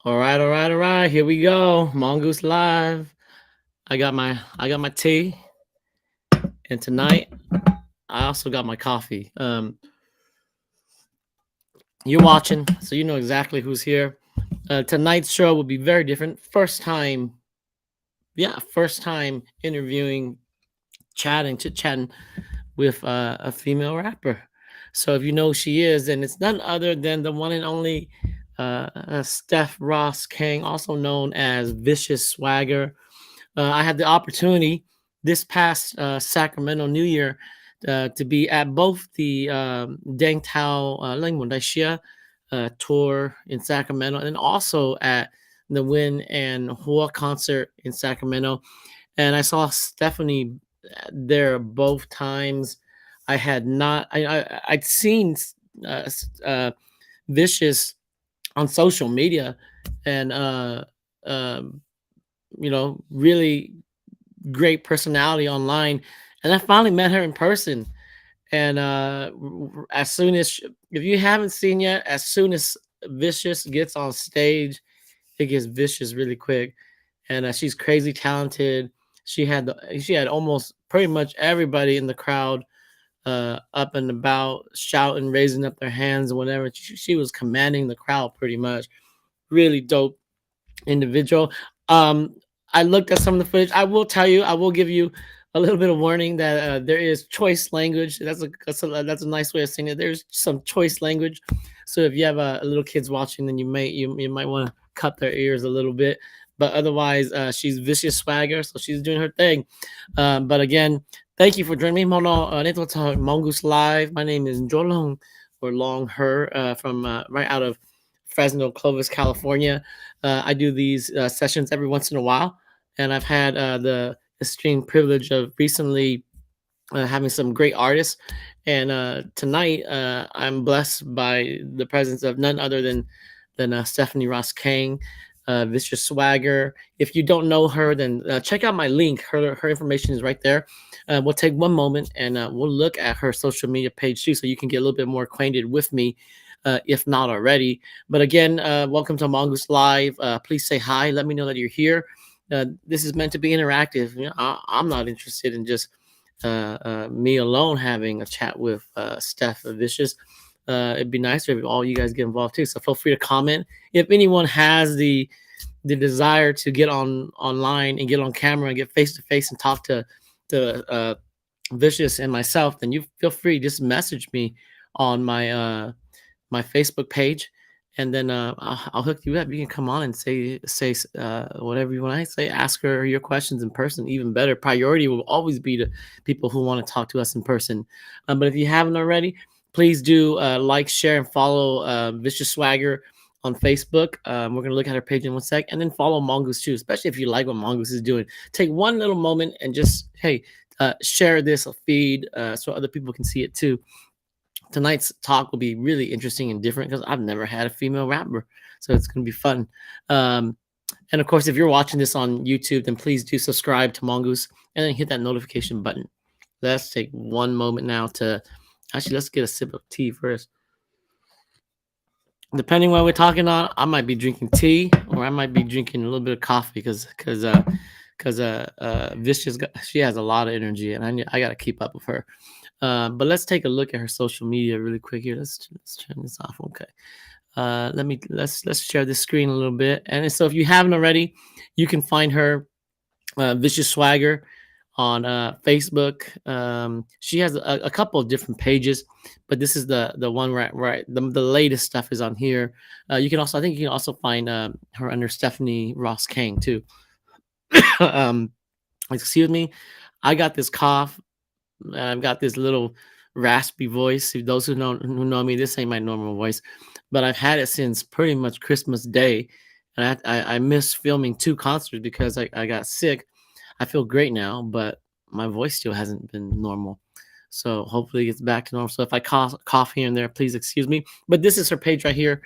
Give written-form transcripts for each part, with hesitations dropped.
All right, all right, all right. Here we go. Mongoose live. I got my tea, and tonight I also got my coffee. You're watching, so you know exactly who's here. Tonight's show will be very different. First time, yeah, first time interviewing, chit chatting with a female rapper. So if you know who she is, then it's none other than the one and only Steph Ross Khang, also known as Vicious Swagger. I had the opportunity this past Sacramento New Year to be at both the Deng Tao Lingwon tour in Sacramento and also at the Win and Hua concert in Sacramento. And I saw Stephanie there both times. I had not, I'd seen uh, uh, Vicious on social media and, um, really great personality online. And I finally met her in person. And as soon as, if you haven't seen yet, as soon as Vicious gets on stage, it gets vicious really quick. And she's crazy talented. She had almost pretty much everybody in the crowd up and about, shouting, raising up their hands, and whatever. She was commanding the crowd pretty much. Really dope individual. Um, I looked at some of the footage. I will tell you, I will give you a little bit of warning that there is choice language. That's a nice way of saying it. There's some choice language. So if you have little kids watching, then you might want to cut their ears a little bit. But otherwise, she's vicious swagger, so she's doing her thing. But again, thank you for joining me. Nito to Mongoose Live. My name is Jolong or Long Her from right out of Fresno, Clovis, California. I do these sessions every once in a while, and I've had the extreme privilege of recently having some great artists. And tonight, I'm blessed by the presence of none other than Stephanie Ross Khang, Vicious Swagger. If you don't know her, then check out my link. Her information is right there. We'll take one moment and we'll look at her social media page too, so you can get a little bit more acquainted with me, if not already. But again, welcome to Mongoose Live. Please say hi. Let me know that you're here. This is meant to be interactive. I'm not interested in just me alone having a chat with Steph Vicious. It'd be nicer if all you guys get involved too. So feel free to comment. If anyone has the desire to get online and get on camera and get face to face and talk to Vicious and myself, then you feel free, just message me on my Facebook page, and then I'll hook you up. You can come on and say whatever you want to say. Ask her your questions in person. Even better, priority will always be to people who want to talk to us in person. But if you haven't already, please do like, share, and follow Vicious Swagger on Facebook. We're gonna look at her page in one sec, and then follow Mongoose too, especially if you like what Mongoose is doing. Take one little moment and just share this feed so other people can see it too. Tonight's talk will be really interesting and different because I've never had a female rapper, so it's gonna be fun. Um, and of course, if you're watching this on YouTube, then please do subscribe to Mongoose and then hit that notification button. Let's take one moment now to actually let's get a sip of tea first. Depending what we're talking on, I might be drinking tea or I might be drinking a little bit of coffee because Vicious she has a lot of energy and I got to keep up with her. But let's take a look at her social media really quick here. Let's turn this off. Okay. Let's share this screen a little bit. And so if you haven't already, you can find her Vicious Swagger on Facebook. She has a couple of different pages, but this is the one right. The latest stuff is on here. You can also, I think you can also find her under Stephanie Ross Khang too. um, excuse me, I got this cough. I've got this little raspy voice. Those who know me, this ain't my normal voice, but I've had it since pretty much Christmas Day, and I missed filming two concerts because I got sick. I feel great now, but my voice still hasn't been normal. So hopefully it gets back to normal. So if I cough here and there, please excuse me. But this is her page right here,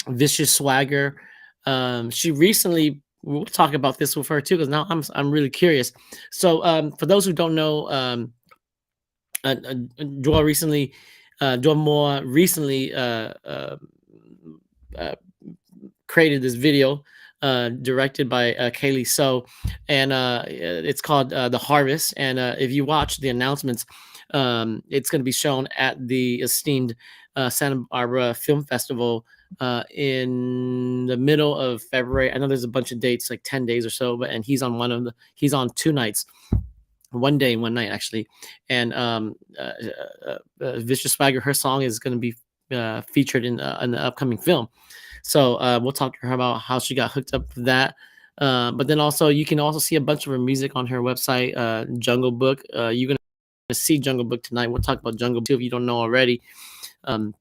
Vicious Swagger. She recently, we'll talk about this with her too because now I'm really curious. So for those who don't know, Joel recently, Joel Moore recently uh, created this video directed by Kaylee So, and it's called The Harvest. And if you watch the announcements, it's going to be shown at the esteemed Santa Barbara Film Festival in the middle of February. I know there's a bunch of dates, like 10 days or so, but and he's on 2 nights, one day and one night actually. And Vicious Swagger, her song is going to be featured in the upcoming film. So we'll talk to her about how she got hooked up with that. But then also you can also see a bunch of her music on her website, Jungle Book. You're gonna see Jungle Book tonight. We'll talk about Jungle Book too if you don't know already. And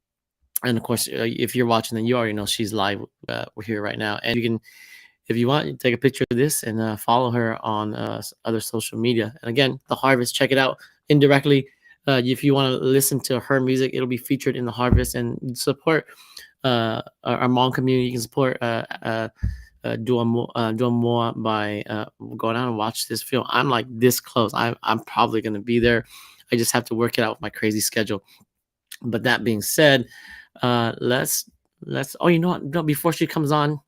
of course, if you're watching, then you already know she's live. We're here right now, and you can, if you want, you take a picture of this and follow her on other social media. And again, The Harvest, check it out indirectly. If you want to listen to her music, it'll be featured in The Harvest, and support our Hmong community. You can support doing more by going out and watch this film. I'm like this close. I'm probably going to be there. I just have to work it out with my crazy schedule. But that being said, let's oh, you know what? No, before she comes on,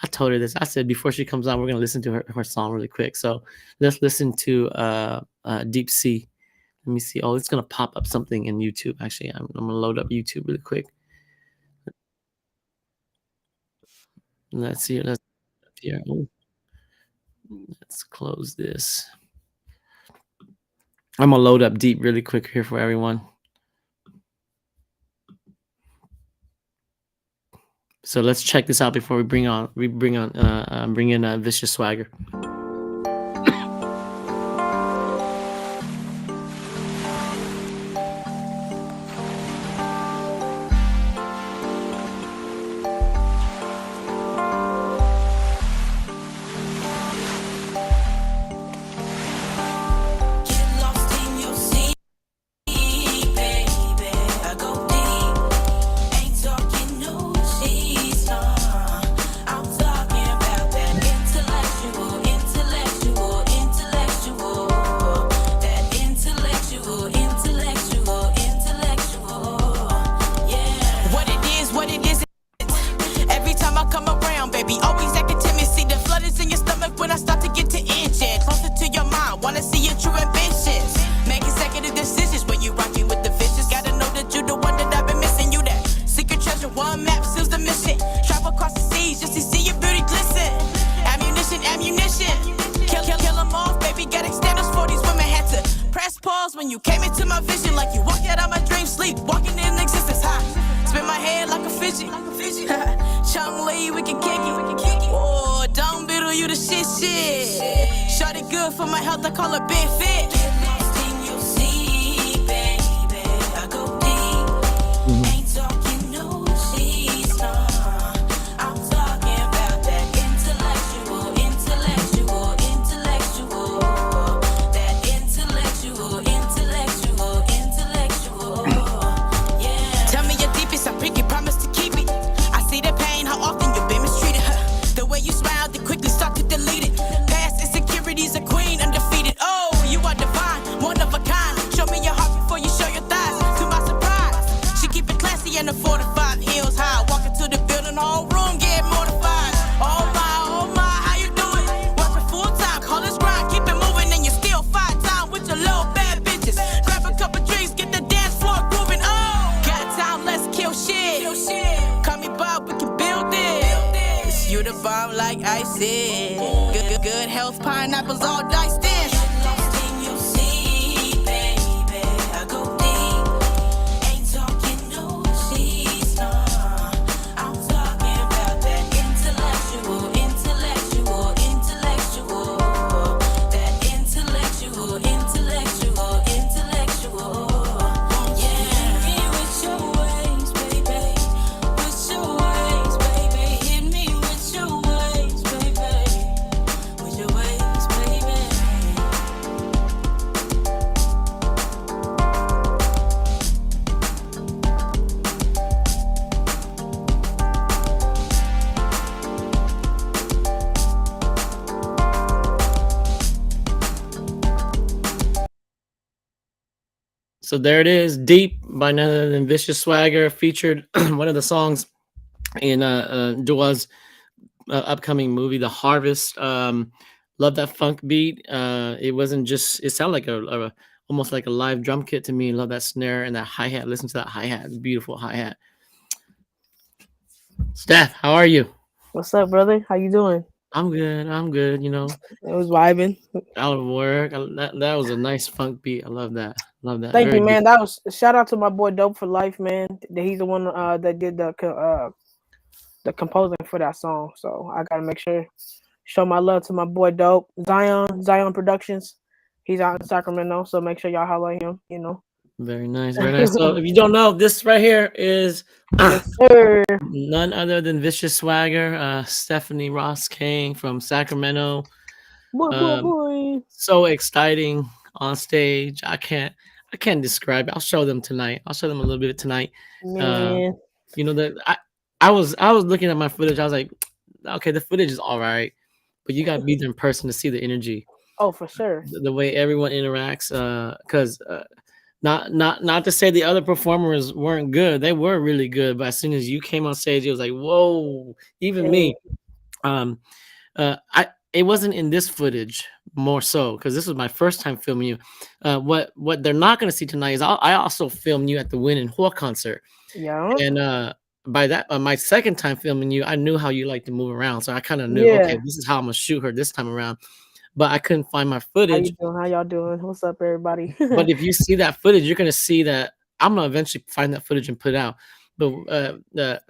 I told her this. I said before she comes on, we're gonna listen to her song really quick. So let's listen to Deep Sea. Let me see. Oh, it's gonna pop up something in YouTube. Actually, I'm gonna load up YouTube really quick. Let's see. Let's here. Oh, let's close this. I'm gonna load up Deep really quick here for everyone. So let's check this out before we bring in Vicious Swagger. So there it is, Deep by none other than Vicious Swagger, featured one of the songs in Dua's upcoming movie, The Harvest. Love that funk beat. It wasn't just. It sounded like a almost like a live drum kit to me. Love that snare and that hi hat. Listen to that hi hat. Beautiful hi hat. Steph, how are you? What's up, brother? How you doing? I'm good. I'm good. You know, It was vibing. out of work. That was a nice funk beat. I love that. Love that. Thank Very you, good. man. That was shout out to my boy Dope for Life, man. He's the one that did the composing for that song. So I gotta make sure show my love to my boy Dope Zion Productions. He's out in Sacramento, so make sure y'all holler at him. Very nice. Very nice. So if you don't know, this right here is Yes, sir. none other than Vicious Swagger, Stephanie Ross Khang from Sacramento. Boy, boy, Um, boy. so exciting on stage. I can't describe it. I'll show them tonight. I'll show them a little bit tonight. Uh, Man. you know that I was looking at my footage. I was like, okay, the footage is all right, but you got to be there in person to see the energy, Oh, for sure. the way everyone interacts. Because not to say the other performers weren't good. They were really good, but as soon as you came on stage, it was like, whoa. Even Hey, me. Um, I it wasn't in this footage more so because this was my first time filming you. What they're not going to see tonight is I also filmed you at the Win and Hoa concert, yeah. and by that my second time filming you, I knew how you like to move around, so I kind of knew okay, Yeah. this is how I'm gonna shoot her this time around. But I couldn't find my How you footage. doing? How y'all doing? What's up, everybody? But if you see that footage, you're gonna see that I'm gonna eventually find that footage and put it out. But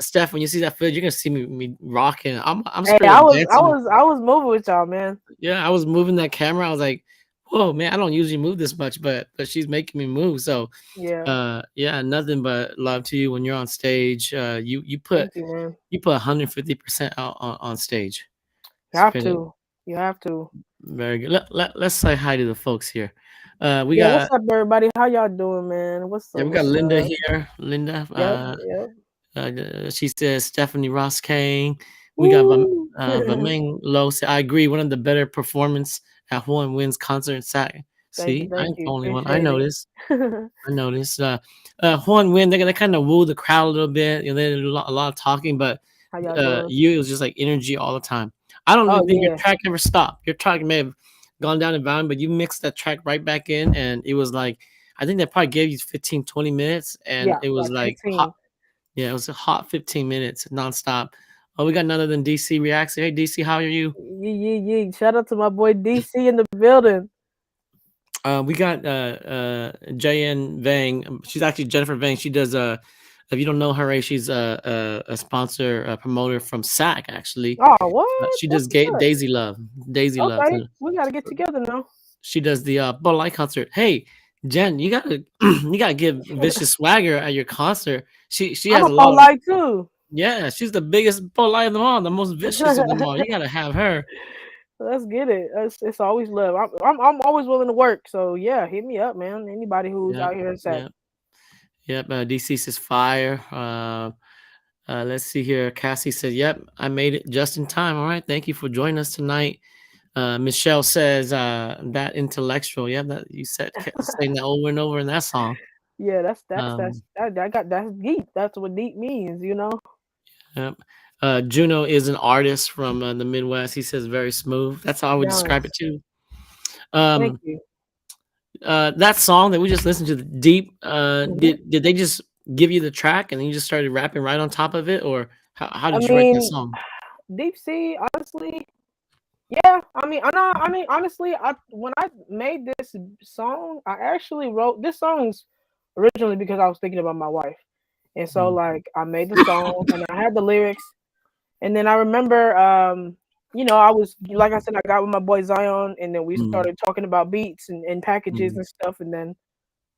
Steph, when you see that footage, you're gonna see me rocking. I'm Hey, straight I up was I dancing. was I was moving with y'all, man. Yeah, I was moving that camera. I was like, "Whoa, man! I don't usually move this much, but she's making me move." So, Yeah. yeah, nothing but love to you when you're on stage. You put Thank you, man. 150% out on stage. You have Straight up, to. You have to. very good. Let's say hi to the folks here. We Yeah, what's got up, everybody? How y'all doing, man? What's yeah, up? we got What's Linda up? here. Linda, Yep, yep. she says Stephanie Ross Kane. We got Woo! Vameng Low. Say, I agree. One of the better performance at Horn Wins concert in Sac. See, I Thank ain't the you. only one. I Appreciate it. noticed. I noticed. Horn Win. They kind of woo the crowd a little bit. You know, they did a lot of talking, but How y'all doing? you it was just like energy all the time. I don't Oh even think your yeah, track ever stopped. Your track may have gone down in volume, but you mixed that track right back in, and it was like I think they probably gave you 15, 20 minutes, and yeah. it was Like like hot. 15. Yeah, it was a hot 15 minutes nonstop. Oh, we got none other than DC reacts. Hey, DC, how are you? Yeah, yeah, yeah. Shout out to my boy DC in the building. We got JN Vang. She's actually Jennifer Vang. She does if you don't know her, Ray, she's a sponsor, a promoter from SAC actually. Oh, what? She That's does what's up. Daisy Love. Daisy Love. Okay, we gotta get together now. She does the Bud Light concert. Hey, Jen, you gotta you gotta give Vicious Swagger at your concert. She I'm has a a lot of polite too. yeah. She's the biggest Bud Light of them all, the most vicious of them all. You gotta have her. Let's get it. It's always love. I'm always willing to work. So yeah, hit me up, man. Anybody who's Yep, out here in Sac. yep, yep. DC says fire. Let's see here. Cassie said, "Yep, I made it just in time." All right, thank you for joining us tonight. Michelle says, "That intellectual." Yeah, that you said kept saying that over and over in that song. Yeah, Um, that's deep. That's what deep means, you know. yep. Juno is an artist from the Midwest. He says very smooth. That's how I would describe it Yes. too. Thank Um, you. that song that we just listened to, the Deep. Mhm. Did they just give you the track and then you just started rapping right on top of it, or how I did you write that mean, song? deep sea. Honestly, yeah. I mean, I know. I mean, honestly, I when I made this song, I actually wrote this song's originally because I was thinking about my wife, and so Mm, like I made the song and I had the lyrics. And then I remember, I was like I said, I got with my boy Zion, and then we mm, started talking about beats and packages mm, and stuff. And then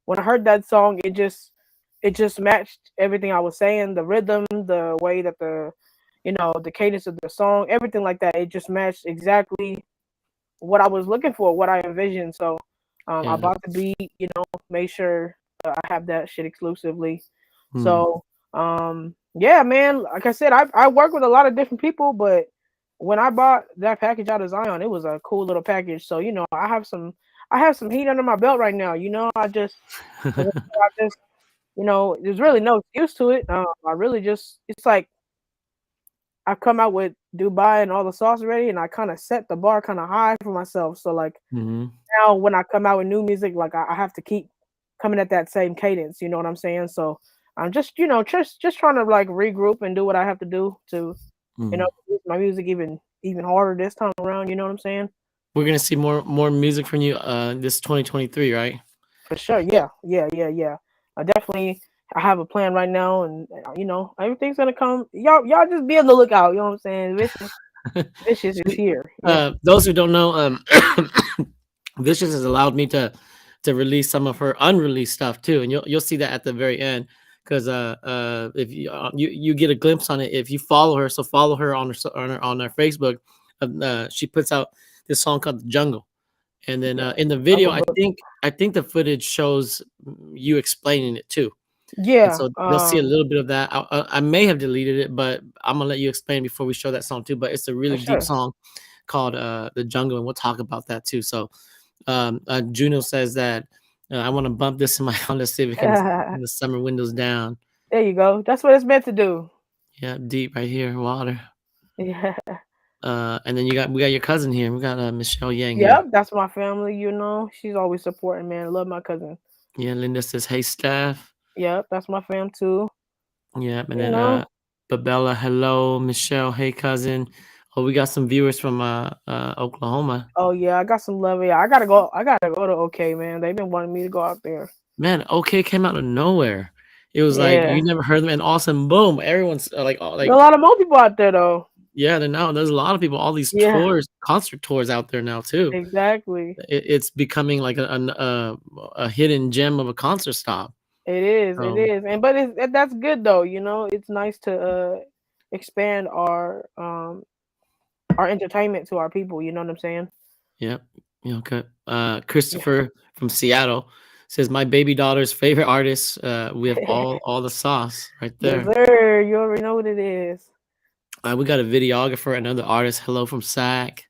when I heard that song, it just matched everything I was saying, the rhythm, the way that the cadence of the song, everything like that. It just matched exactly what I was looking for, what I envisioned. So I yeah. bought the beat, made sure I have that shit exclusively. Mm, So yeah, man, like I said, I work with a lot of different people, but when I bought that package out of Zion, it was a cool little package. So I have some heat under my belt right now. I just, there's really no excuse to it. I really just, it's like, 'cause I just, you know, there's really no excuse to it. I really just, it's like, 'cause I just, you know, there's really no excuse to it. I just, you know, there's really no excuse to it. I just, you know, there's really no excuse to it. I just, you know, there's really no excuse to it. I just, you know, there's really no excuse to it. I just, you know, there's really no excuse to it. I really just, it's like, I come out with Dubai and all the sauce ready, and I kind of set the bar kind of high for myself. So like Mm-hmm. now when I come out with new music, like I have to keep coming at that same cadence. You know what I'm saying? So I'm just just trying to like regroup and do what I have to do to produce my music even harder this time around. You know what I'm saying? We're gonna see more music from you this 2023, right? For sure. Yeah. Yeah. Yeah. Yeah. I definitely. I have a plan right now, and everything's gonna come. Y'all just be on the lookout. You know what I'm saying? Vicious is here. Yeah. Those who don't know, Vicious has allowed me to release some of her unreleased stuff too, and you'll see that at the very end. Because if you get a glimpse on it if you follow her, so follow her on her Facebook. She puts out this song called "The Jungle," and then Yeah. in the video, Jungle I Book. think I think the footage shows you explaining it too. And Yeah. so they'll see a little bit of that. I may have deleted it, but I'm gonna let you explain before we show that song too. But it's a For really deep sure. song called "The Jungle," and we'll talk about that too. So Juno says that I want to bump this in my Honda Civic and the summer windows down. There you go. That's what it's meant to do. Yeah, deep right here, water. Yeah. And then we got your cousin here. We got Michelle Yang here. Yep. That's my family. She's always supporting. Man, I love my cousin. Yeah, Linda says, "Hey, Steph." Yep. That's my fam too. Yeah, and You then know. Babella, hello, Michelle, hey, cousin. Oh, we got some viewers from Oklahoma. Oh yeah, I got some love. Yeah, I gotta go. I gotta go to OK, man. They've been wanting me to go out there. Man, OK came out of nowhere. It was like Yeah. you never heard them, and awesome, boom! Everyone's There's a lot of more people out there though. yeah. Then now there's a lot of people. All these Yeah. tours, concert tours out there now too. Exactly. It's becoming like a hidden gem of a concert stop. It is. It So is. And but that's good though. It's nice to expand our entertainment to our people. You know what I'm saying? yeah, yeah, okay. Yeah. Christopher from Seattle says my baby daughter's favorite artist. We have all the sauce right Yes, there. sir. You already know what it is. We got a videographer, another artist. Hello from Sac.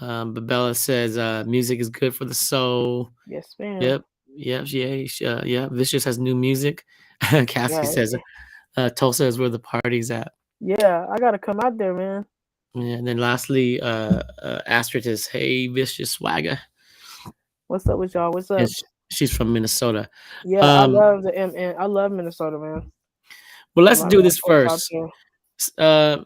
Babella says music is good for the soul. Yes, ma'am. Yep, yep, yeah. Vicious has new music. Cassie Yeah. says Tulsa is where the party's at. Yeah. I gotta come out there, man. Yeah, and then lastly, Astrid is hey Vicious Swagger. What's up with y'all? What's And up? she's from Minnesota. Yeah, I Um, love the MN. I love Minnesota, man. well, A let's lot of do my this folks out first. there.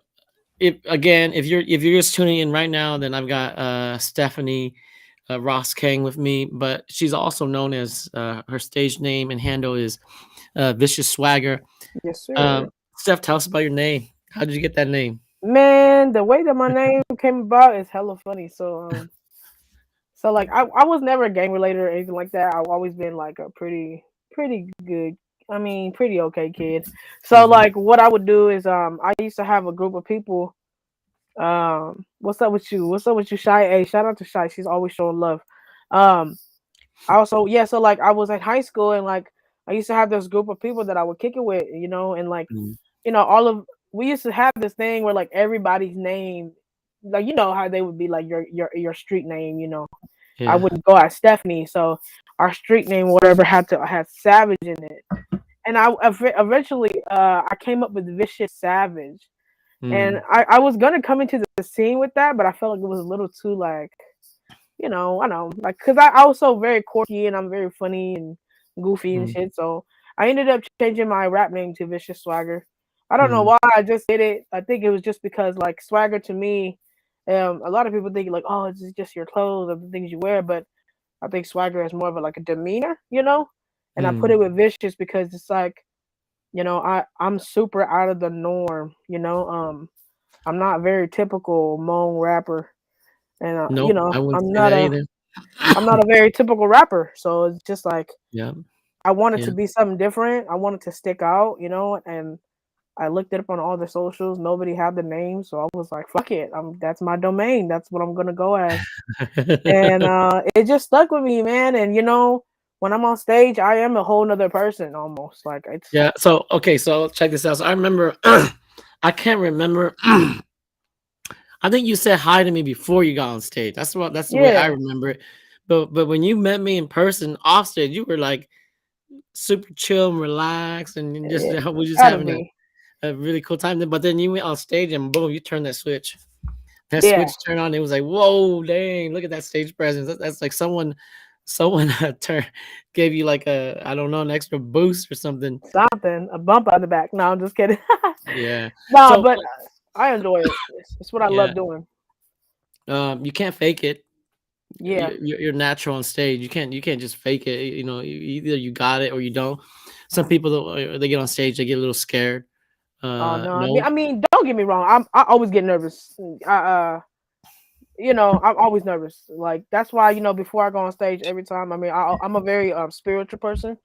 If you're just tuning in right now, then I've got Stephanie Ross Khang with me, but she's also known as her stage name and handle is Vicious Swagger. Yes, sir. Steph, tell us about your name. How did you get that name? Man, the way that my name came about is hella funny. So like I was never gang related or anything like that. I've always been like a pretty good, pretty okay kid. So Mm-hmm. like what I would do is I used to have a group of people. What's up with you? What's up with you, Shy? Hey, shout out to Shy. She's always showing love. Um I also yeah, so like I was in high school and like I used to have this group of people that I would kick it with, and like all of we used to have this thing where like everybody's name, like how they would be like your street name. I Yeah. wouldn't go as Stephanie, so our street name, whatever, had Savage in it. And eventually, I came up with Vicious Savage, and Mm. I was gonna come into the scene with that, but I felt like it was a little too like, I know, like, cause I was so very quirky and I'm very funny and goofy and Mm. shit. So I ended up changing my rap name to Vicious Swagger. I don't know Mm. why. I just did it. I think it was just because like swagger to me, a lot of people think like, oh, it's just your clothes or the things you wear, but I think swagger is more of like a demeanor. And I put Mm. it with vicious because it's like, I'm super out of the norm. I'm not very typical Hmong rapper, and Nope, I wouldn't I'm say not that a either. I'm not a very typical rapper. So it's just like Yeah, I wanted yeah. to be something different. I wanted to stick out. And I looked it up on all the socials. Nobody had the name, so I was like, "Fuck it, that's my domain. That's what I'm gonna go as." And it just stuck with me, man. And when I'm on stage, I am a whole nother person almost. Like it's Yeah. So okay, so check this out. So I remember, I can't remember. I think you said hi to me before you got on stage. That's the way I yeah, remember it. But when you met me in person off stage, you were like super chill and relaxed, and just yeah, we just gotta having be. a really cool time. But then you went on stage and boom, you turned that switch. That Yeah, switch turned on. It was like, whoa, dang! Look at that stage presence. That's like someone turn gave you like a, I don't know, an extra boost or something. something, a bump on the back. No, I'm just kidding. Yeah. Nah, So but I enjoy it. It's what I yeah, love doing. you can't fake it. Yeah. You're natural on stage. You can't just fake it. You know, either you got it or you don't. Some people they get on stage, they get a little scared. Oh no, No. I mean, don't get me wrong. I always get nervous. I'm always nervous. Like that's why before I go on stage, every time. I mean, I'm a very spiritual person,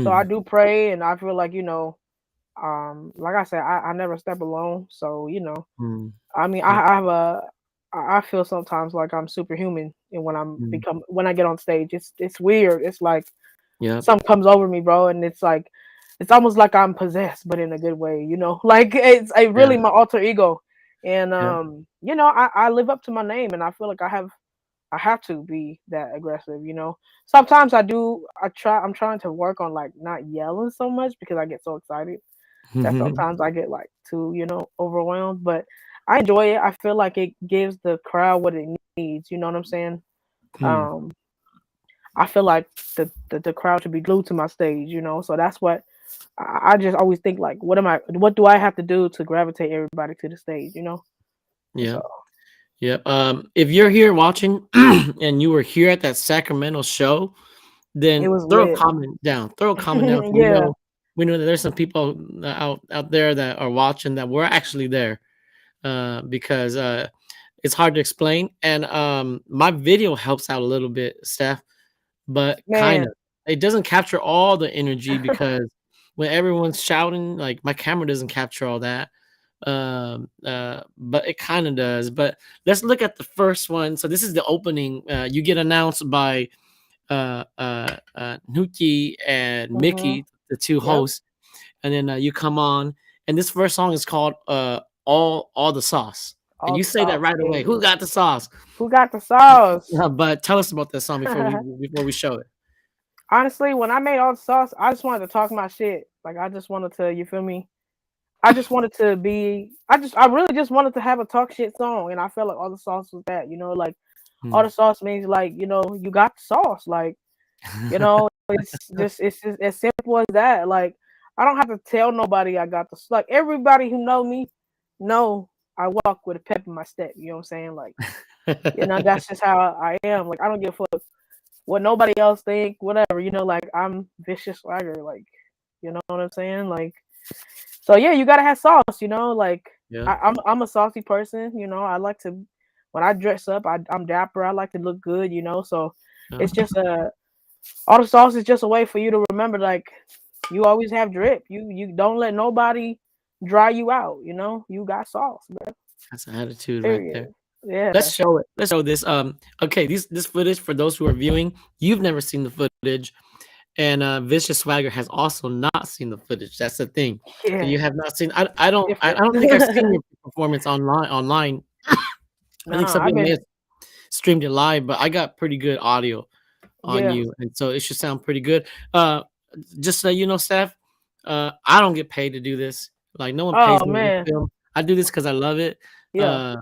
so I Mm, do pray, and I feel like like I said, I never step alone. So mm, I mean, yep, I have I feel sometimes like I'm superhuman, and mm, when I get on stage, it's weird. It's like yep, something comes over me, bro, and it's like it's almost like I'm possessed, but in a good way. Like it's yeah, really my alter ego, and yeah. I live up to my name, and I feel like I have to be that aggressive. Sometimes I do. I'm trying to work on like not yelling so much because I get so excited that sometimes I get like too overwhelmed. But I enjoy it. I feel like it gives the crowd what it needs. You know what I'm saying? Mm, Um, I feel like the crowd should be glued to my stage. So that's what I just always think like, what do I have to do to gravitate everybody to the stage? yeah, So yeah. If you're here watching and you were here at that Sacramento show, it then was throw a lit. comment down. Throw a comment down. So Yeah, we know that there's some people out there that are watching that were actually there. Because it's hard to explain. And my video helps out a little bit, Steph, but kind man. of. It doesn't capture all the energy because when everyone's shouting, like my camera doesn't capture all that. But it kind of does. But let's look at the first one. So this is the opening. You get announced by Nuki and Mhm. Mickey, the two Yep. hosts, and then you come on, and this first song is called all the sauce, and All you the say that sauce. right away. Hey, Who got the sauce? who got the sauce? But tell us about that song before we show it. Honestly, when I made all the sauce, I just wanted to talk my shit. Like I just wanted to, you feel me? I just wanted to be. I really just wanted to have a talk shit song, and I felt like all the sauce was that. Like all the Hmm. sauce means like you got the sauce. Like it's just as simple as that. Like I don't have to tell nobody I got the like everybody who know me know I walk with a pep in my step. You know what I'm saying? Like that's just how I am. Like I don't give a fuck what nobody else think. Whatever. Like I'm vicious swagger. Like you know what I'm saying? Like so yeah, you gotta have sauce. Like Yeah, I'm a saucy person. I like to when I dress up, I'm dapper. I like to look good. So yeah, it's just all the sauce is just a way for you to remember like you always have drip. You don't let nobody dry you out. You got sauce, bro. that's an attitude right Period. there. Yeah. Let's show it. Let's show this. Okay, this footage for those who are viewing, you've never seen the footage, and Vicious Swagger has also not seen the footage. That's the thing. So Yeah. you have not seen. I Different. don't think I've seen your performance online. I think Nah, some I've people may been. have streamed it live, but I got pretty good audio on Yeah. you, and so it should sound pretty good. Uh, just so you know, Steph, I don't get paid to do this. Like no one pays Oh me to man. film. I do this because I love it. Yeah.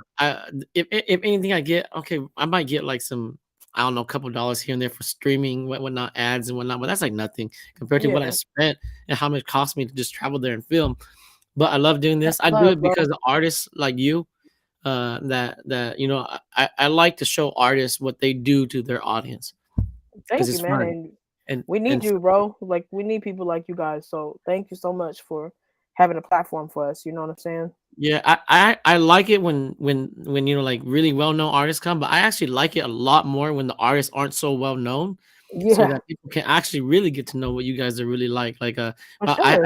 If anything I get, okay, I might get like some, I don't know, a couple dollars here and there for streaming, whatnot, ads and whatnot, but that's like nothing compared to what I Yeah. spent and how much it cost me to just travel there and film. But I love doing this. That's I do love, it bro. because of artists like you. That I like to show artists what they do to their audience because Thank you, it's man. fun. And And we need and you, bro. Like we need people like you guys. So thank you so much for having a platform for us. You know what I'm saying? yeah, I like it when like really well known artists come, but I actually like it a lot more when the artists aren't so well known, so Yeah, that people can actually really get to know what you guys are really like. Like for sure.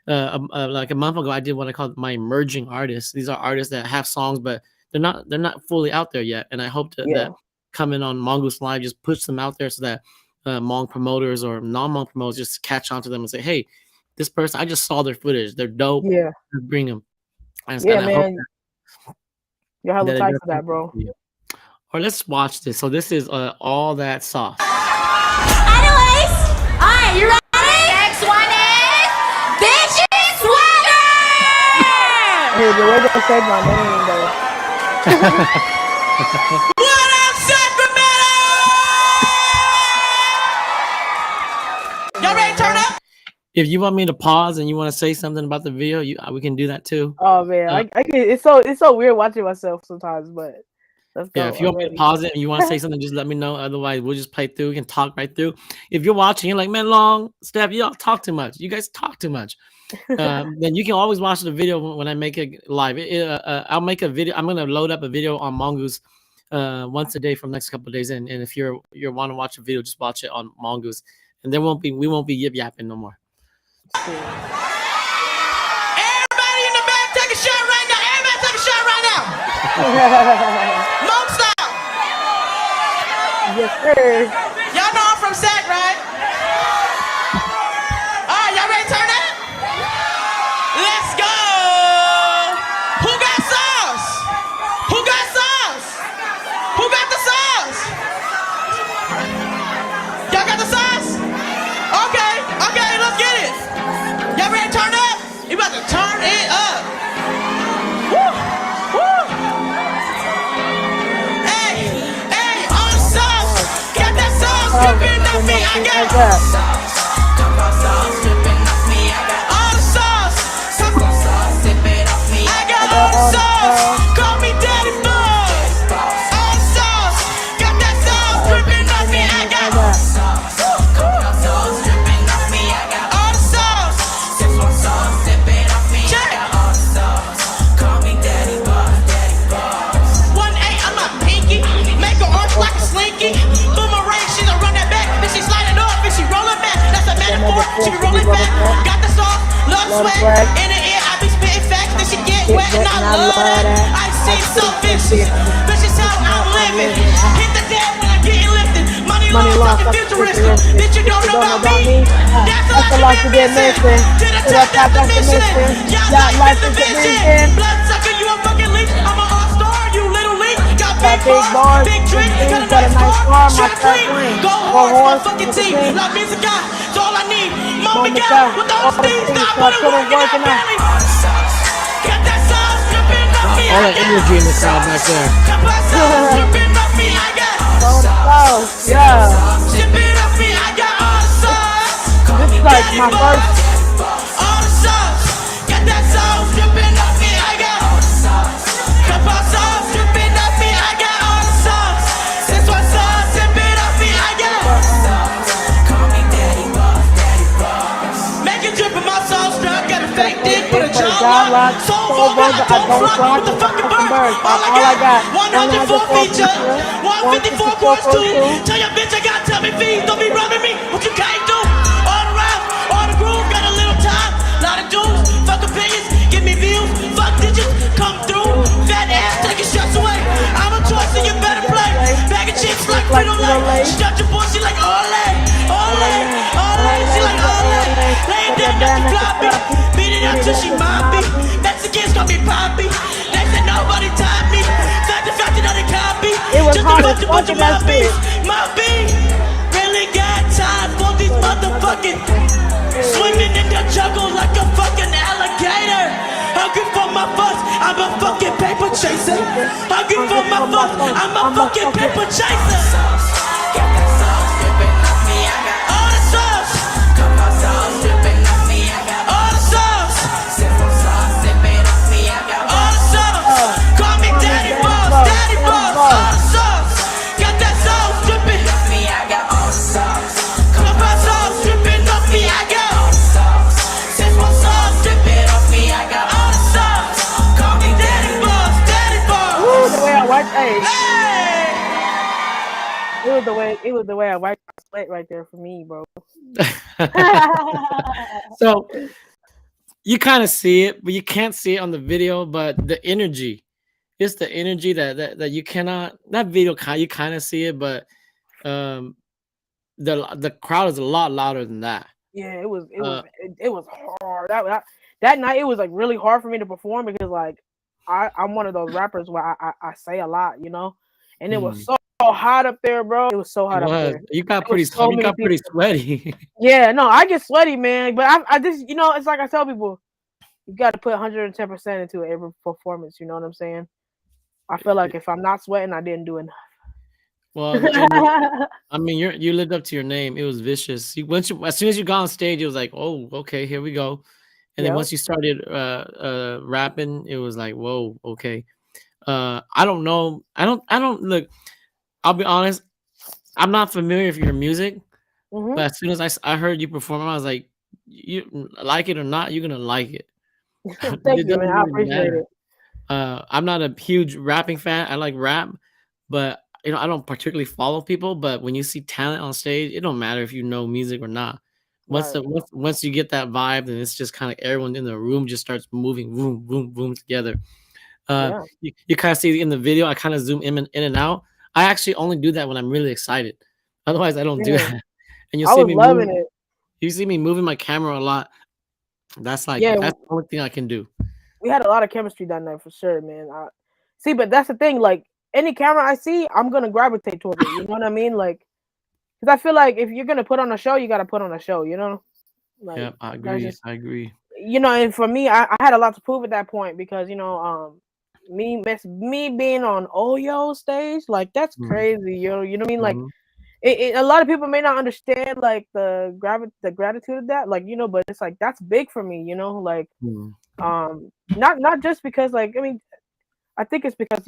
like a month ago, I did what I call my emerging artists. These are artists that have songs, but they're not fully out there yet. And I hope that Yeah. coming on Hmongoose Live just push them out there so that Hmong promoters or non-Hmong promoters just catch on to them and say, hey, this person, I just saw their footage. They're dope. Yeah. Let's bring them. Yeah, And I hope man. You're hella that it tight does for that, something bro. for you. Or let's watch this. So this is all that sauce. Anyways, alright, you ready? Next one is Vicious Wagger! the way they said my name though. What up, Sacramento? Y'all ready to turn up? If you want me to pause and you want to say something about the video, we can do that too. Oh man, I can, it's so weird watching myself sometimes, but let's go. Yeah, if you want me to pause it and you want to say something, just let me know. Otherwise, we'll just play through. We can talk right through. If you're watching, you're like, man, Long, Steph, y'all talk too much. You guys talk too much. Then you can always watch the video when I make it live. I'll make a video. I'm gonna load up a video on Hmongoose once a day for the next couple of days. And if you want to watch a video, just watch it on Hmongoose, and we won't be yip yapping no more. Everybody in the back, take a shot right now. Everybody take a shot right now. Monk style. Yes, sir. Y'all know I'm from Sac, right? All right, y'all ready to turn up? Let's go. Who got sauce? Who got sauce? Who got the sauce? Y'all got the sauce? Okay, let's get it. Y'all ready to turn up? You about to turn it up. Woo, woo. Hey, on the sauce. Got that sauce dripping off me. I got sauce. Come on, sauce dripping off me. I got all the sauce. Come on, sauce dripping off me. I got all the sauce. Call me Daddy Boss. All the sauce. Got that sauce dripping off me. I got all the sauce. Come on, sauce dripping off me. I got all the sauce. Six one sauce dripping off me. I got all the sauce. Call me Daddy Boss. Daddy Boss. 1-8, I'm a pinky. Make her arch like a slinky. Boomerang, she gon' run that back. Then she slide it off and she rollin' back. That's a metaphor. She be rolling back. Got the sauce, love sweat. In the air, I be spitting facts. Then she get wet and I love that. I see so vicious. Vicious how I'm living. Hit the dead when I'm getting lifted. Money long, talking futuristic. Bitch, you don't know about me. That's a lot to get missing. To the top, that's the mission. Y'all life is the vision. Blood sucker, you a fucking leech. I'm an all-star, you little leak. Got big bars, big drink. Got a nice car, my clean. Go hard, fucking team. La musica, it's all I need. Moment God, with those things, I put it work in my belly. Got that sauce dripping off me. All that energy in the crowd back there. Got that sauce dripping off me. I got all the sauce. Yeah. Dripping off me. I got all the sauce. This is like my first. All the sauce. Got that sauce dripping off me. I got all the sauce. Got that sauce dripping off me. I got all the sauce. Since one sauce dripping off me. I got all the sauce. Call me Daddy Boss. Daddy Boss. Make it drip in my sauce. Drop. Got a fake dick. Put a jaw lock. Soul burger. I don't rock with the fucking bird. All I got. 104 features. 154 course 2. Tell your bitch I got tell me fees. Don't be rubbing me. What you can't do? All the rap, all the groove. Got a little time. Lot of dudes. Fuck opinions. Give me views. Fuck digits. Come through. Fat ass. Take your shots away. I'm a choice and you better play. Bag of chips like Frito-Lay. Shut your boy. She like Olay. Olay. Olay. She like Olay. Lay it down. That's the floppy. Beat it up till she moppy. Mexicans call me Poppy. They said nobody tied me. Fact that they copy. It was Just hard a as bunch of fuck in that mouthpiece. Mouthpiece. Really got time for these motherfucking swimming in the jungle like a fucking alligator. Hungry for my fuss, I'm a fucking paper chaser. Hungry for my fuss, I'm a fucking paper chaser. Got that sauce dripping off me, I got all the sauce. Got my sauce dripping off me, I got all the sauce. Simple sauce dripping off me, I got all the sauce. Call me Daddy Boss, Daddy Boss, all the sauce. Got that sauce dripping off me, I got all the sauce. Got my sauce dripping off me, I got all the sauce. Simple sauce dripping off me, I got all the sauce. Call me Daddy Boss, Daddy Boss. Ooh, the way I wiped. Hey. Hey! It was the way I wiped my sweat right there for me, bro. So you kind of see it, but you can't see it on the video. But the energy, it's the energy that you cannot. That video, you kind of see it, but the crowd is a lot louder than that. Yeah, it was hard. That night it was like really hard for me to perform because like I'm one of those rappers where I say a lot, you know, and it was so hot up there, bro. It was so hot up there. You got pretty sweaty. Yeah, no, I get sweaty, man. But I just, you know, it's like I tell people, you got to put 110% into every performance. You know what I'm saying? I feel like if I'm not sweating, I didn't do enough. Well, I mean, you lived up to your name. It was vicious. As soon as you got on stage, it was like, oh, okay, here we go. And then Yep. once you started rapping, it was like, whoa, okay. I don't know. I don't look. I'll be honest. I'm not familiar with your music, Hmm. but as soon as I heard you perform, I was like, you like it or not, you're gonna like it. Thank It you, man. doesn't I really appreciate matter. it. I'm not a huge rapping fan. I like rap, but I don't particularly follow people. But when you see talent on stage, it don't matter if you know music or not. Right. Once you get that vibe, then it's just kind of everyone in the room just starts moving, boom, boom, boom together. Yeah. You kind of see in the video, I kind of zoom in and out. I actually only do that when I'm really excited. Otherwise, I don't do Yeah. that. And you'll I see was me loving move. it. You see me moving my camera a lot. That's Yeah. that's the only thing I can do. We had a lot of chemistry that night for sure, man. See, but that's the thing. Like any camera I see, I'm gonna gravitate toward it. You know what I mean? Like, because I feel like if you're gonna put on a show, you gotta put on a show. You know, like Yeah, I that's agree. just I agree. And for me, I had a lot to prove at that point because me being on Oyo stage, like that's Mm, crazy. You know what I mean? Like mhm, a lot of people may not understand like the gratitude of that, like but it's like that's big for me. Like mm. not just because like I think it's because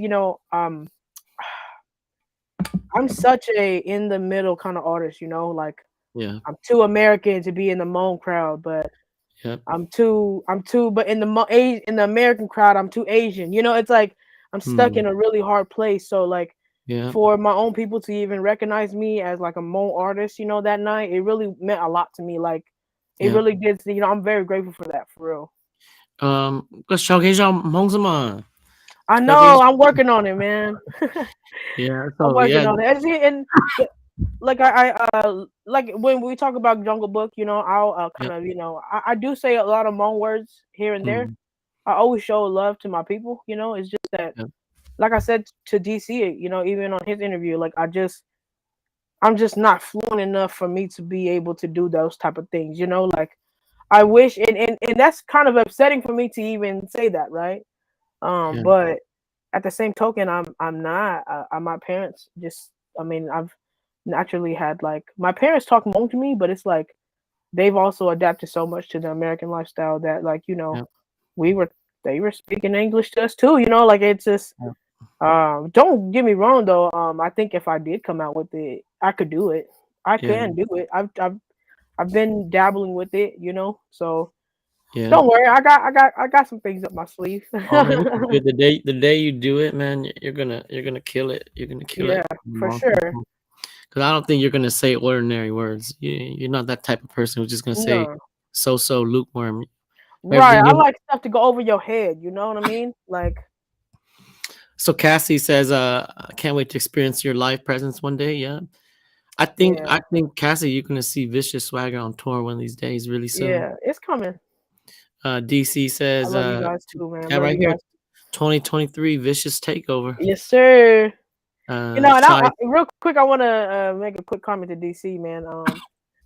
I'm such a in the middle kind of artist. Like Yeah. I'm too American to be in the Hmong crowd, but Yep. but in the in the American crowd, I'm too Asian. It's like I'm stuck Mm, in a really hard place. So like yeah. for my own people to even recognize me as like a Hmong artist, that night, it really meant a lot to me. Like it Yeah. really did. I'm very grateful for that, for real. 个小可以叫蒙什么？I 小可以 know I'm working on it, man. Yeah. I'm So working yeah. on it. Like like when we talk about Jungle Book, I'll kind Yep. of I do say a lot of Hmong words here and there. Mm, I always show love to my people. It's just that, yep. like I said to DC, even on his interview, like I'm just not fluent enough for me to be able to do those type of things. Like I wish, and that's kind of upsetting for me to even say that, right? Yeah. But at the same token, I'm not. My parents just, I've naturally had like my parents talk Hmong to me, but it's like they've also adapted so much to the American lifestyle that like Yep. we were they were speaking English to us too. Like it's just Yep. don't get me wrong though. I think if I did come out with it, I could do it. I Yeah. can do it. I've been dabbling with it. So Yeah. don't worry. I got some things up my sleeve. Oh man, this is good. The day you do it, man, you're gonna kill it. You're gonna kill Yeah, it. for sure. Because I don't think you're gonna say ordinary words. You're not that type of person who's just gonna say No. so lukewarm. Right. Everything I you like stuff to go over your head. You know what I mean? Like, So Cassie says, I can't wait to experience your live presence one day. Yeah. yeah, I think Cassie, you're gonna see Vicious Swagger on tour one of these days, really soon. yeah, it's coming. DC I says, love you guys too, man. yeah, Love right you here, guys. 2023 Vicious Takeover. Yes, sir. And Shy. real quick, I want to make a quick comment to DC, man.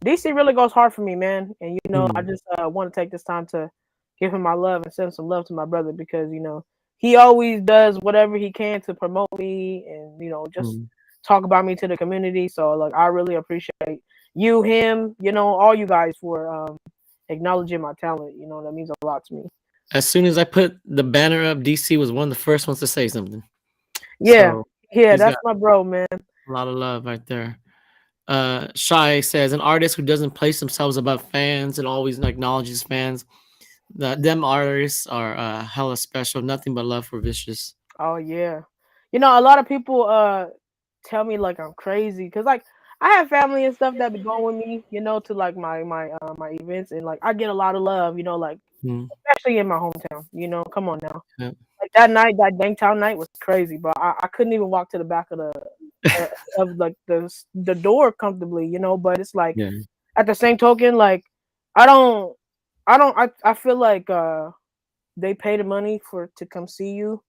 DC really goes hard for me, man. And I Mm, just want to take this time to give him my love and send some love to my brother because he always does whatever he can to promote me and just mm, talk about me to the community. So like, I really appreciate you, him, all you guys for acknowledging my talent. That means a lot to me. As soon as I put the banner up, DC was one of the first ones to say something. Yeah, So yeah, he's that's got my bro, man. a lot of love right there. Shy says, an artist who doesn't place themselves above fans and always acknowledges fans. Them artists are hella special. Nothing but love for Vicious. Oh yeah, a lot of people tell me like I'm crazy because like I have family and stuff that be going with me, to like my events and like I get a lot of love, like Mm, especially in my hometown. Come on now, yeah. like that night, that Dangtown night was crazy, but I couldn't even walk to the back uh, of like the door comfortably, But it's like Yeah. at the same token, like I don't, I feel like they pay the money to come see you.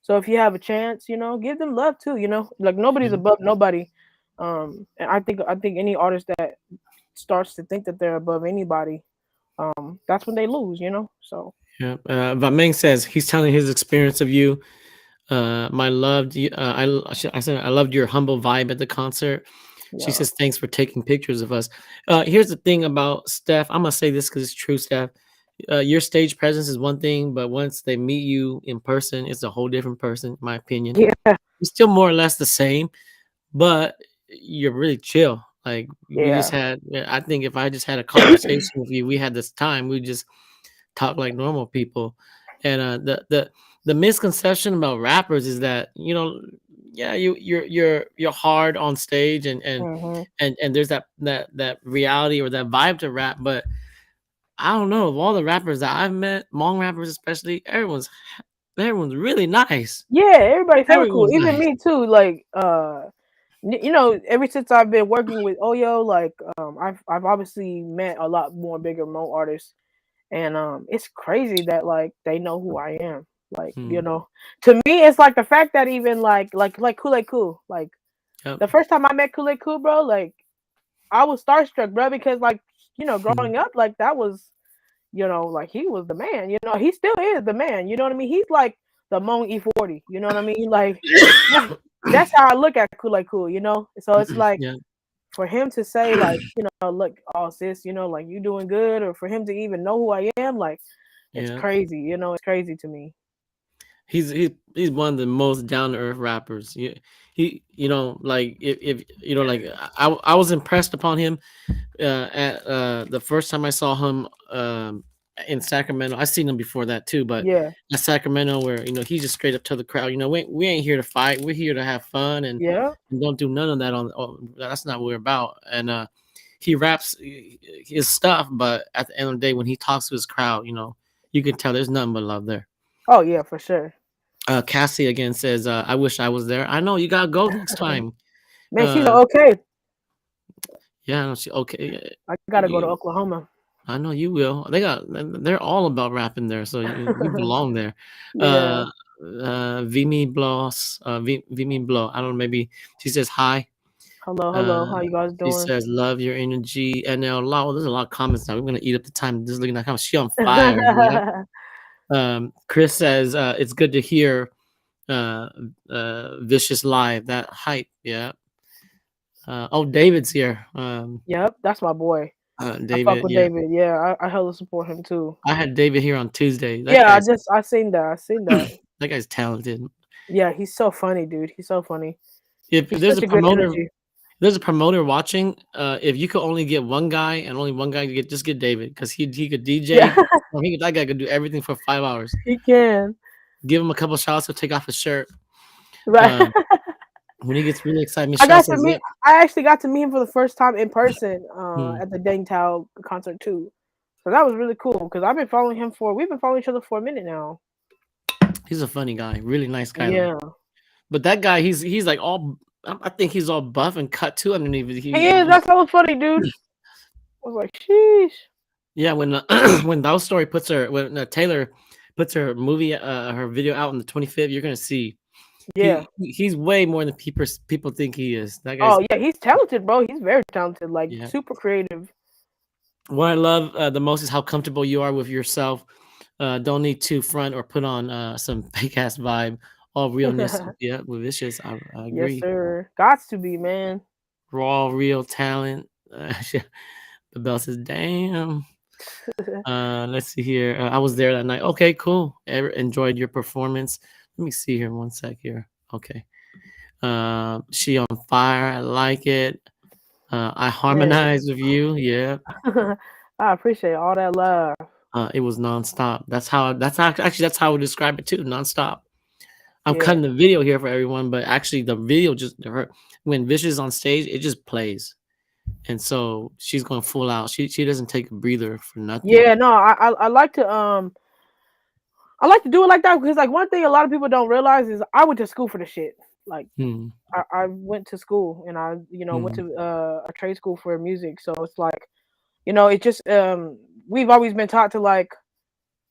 So if you have a chance, give them love too. Like nobody's Yeah. above nobody. And I think any artist that starts to think that they're above anybody, that's when they lose. So Yeah. Vameng says he's telling his experience of you. My loved you. I said I loved your humble vibe at the concert. She Yeah, says thanks for taking pictures of us. Here's the thing about Steph. I'm gonna say this because it's true, Steph. Your stage presence is one thing, but once they meet you in person, it's a whole different person, in my opinion. yeah, You're still more or less the same, but you're really chill. Like we just yeah. had. I think if I just had a conversation with you, we had this time. We just talk like normal people. And the misconception about rappers is that yeah, you're hard on stage Hmm. and there's that reality or that vibe to rap, but I don't know, of all the rappers that I've met, Hmong rappers especially, everyone's really nice. Yeah, everybody's hella cool. Everyone's Even nice. me too. Like, you know, ever since I've been working with Oyo, like, I've obviously met a lot more bigger Mo artists, and it's crazy that like they know who I am. Like, you Hmm. know, to me, it's like the fact that even like Kool-Aid Cool, like Yep. the first time I met Kool-Aid Cool, bro, like I was starstruck, bro, because like you know, Hmm. growing up, like that was you know, like he was the man. You know, he still is the man. You know what I mean? He's like the Moan E40. You know what I mean? Like that's how I look at Kool-Aid Cool. You know, so it's like Yeah. for him to say like, you know, look, oh sis, you know, like you doing good, or for him to even know who I am, like it's Yeah. crazy. You know, it's crazy to me. He's one of the most down to earth rappers. Like if like I was impressed upon him at the first time I saw him in Sacramento. I seen him before that too, but Yeah, at Sacramento, where he just straight up to the crowd, we ain't here to fight. We're here to have fun yeah. and don't do none of that that's not what we're about. And he raps his stuff, but at the end of the day, when he talks to his crowd, you can tell there's nothing but love there. Oh yeah, for sure. Cassie again says, "I wish I was there. I know you gotta go next time." Man, she's Uh, okay. yeah, no, she okay. I gotta go to You, Oklahoma. I know you will. They're all about rapping there, so you belong there. Yeah. Uh, Vimy Bloss, Vimy Blow. I don't know. Maybe she says hi. Hello, hello. Uh, How you guys she doing? says love your energy. NL Law. There's a lot of comments now. We're gonna eat up the time just looking at how she on fire. Yep. Chris says it's good to hear uh Vicious live. That hype. Yeah. Oh, David's here. Yep, that's my boy. I fuck David. with Yeah, David. Yeah, I hella support him too. I had David here on Tuesday. Yeah, I seen that. I seen that. That guy's talented. Yeah, he's so funny, dude. He's so funny. If He's there's such a a good promoter, energy. there's a promoter watching. If you could only get one guy and only one guy to get, just get David because he could Yeah, DJ. That guy could do everything for 5 hours. he can. Give him a couple shots, he'll take off his shirt. Right. Um, when he gets really excited, I Michelle got to says, meet. "Yep." I actually got to meet him for the first time in person Hmm. at the Dang Tao concert too. So that was really cool because I've been following him for. We've been following each other for a minute now. He's a funny guy, really nice guy though. Yeah, But that guy, he's like all. I think he's all buff and cut too underneath. he is. That's hella funny, dude. I was like, sheesh. Yeah, when when Thou Story when Taylor puts her movie her video out on the 25th, you're gonna see Yeah. he's way more than people think he is. That guy's Oh yeah, he's talented, bro. He's very talented. Like yeah. super creative. What I love the most is how comfortable you are with yourself. Don't need to front or put on some fake ass vibe. All realness. Yeah, with Vicious, I Yes, agree. sir. Gots to be, man. Raw, real talent. The bell says, "Damn." Let's see here. I was there that night. Okay, cool. Enjoyed your performance. Let me see here one sec here. Okay. She on fire. I like it. I Yeah. harmonize with you. Yeah. I appreciate all that love. It was nonstop. That's how I would describe it too. Nonstop. I'm Yeah. cutting the video here for everyone, but actually the video when Vicious is on stage, it just plays. And so she's going full out. She doesn't take a breather for nothing. Yeah, no, I like to I like to do it like that because like one thing a lot of people don't realize is I went to school for the shit. Like Hmm. I went to school and I went Hmm. to a trade school for music. So it's like, it just we've always been taught to like,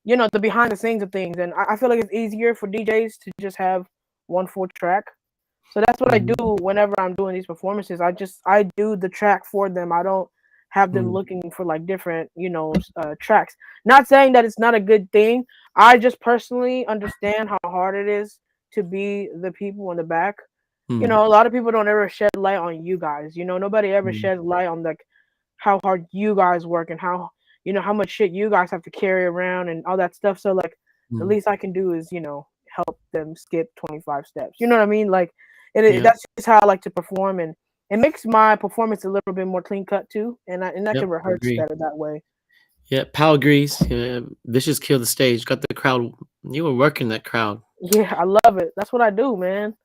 the behind the scenes of things, and I feel like it's easier for DJs to just have one full track. So that's what I do Hmm. whenever I'm doing these performances. I do the track for them. I don't have them Mm, looking for like different, tracks. Not saying that it's not a good thing. I just personally understand how hard it is to be the people in the back. mm, A lot of people don't ever shed light on you guys. Nobody ever mm, sheds light on like how hard you guys work and how much shit you guys have to carry around and all that stuff. So like the mm. least I can do is, help them skip 25 steps. You know what I mean? Like Yep, that's just how I like to perform, and it makes my performance a little bit more clean cut too, and I yep, can rehearse agree. better that way. Yeah, Pal agrees. Yeah, Vicious killed the stage, got the crowd. You were working that crowd. Yeah, I love it. That's what I do, man.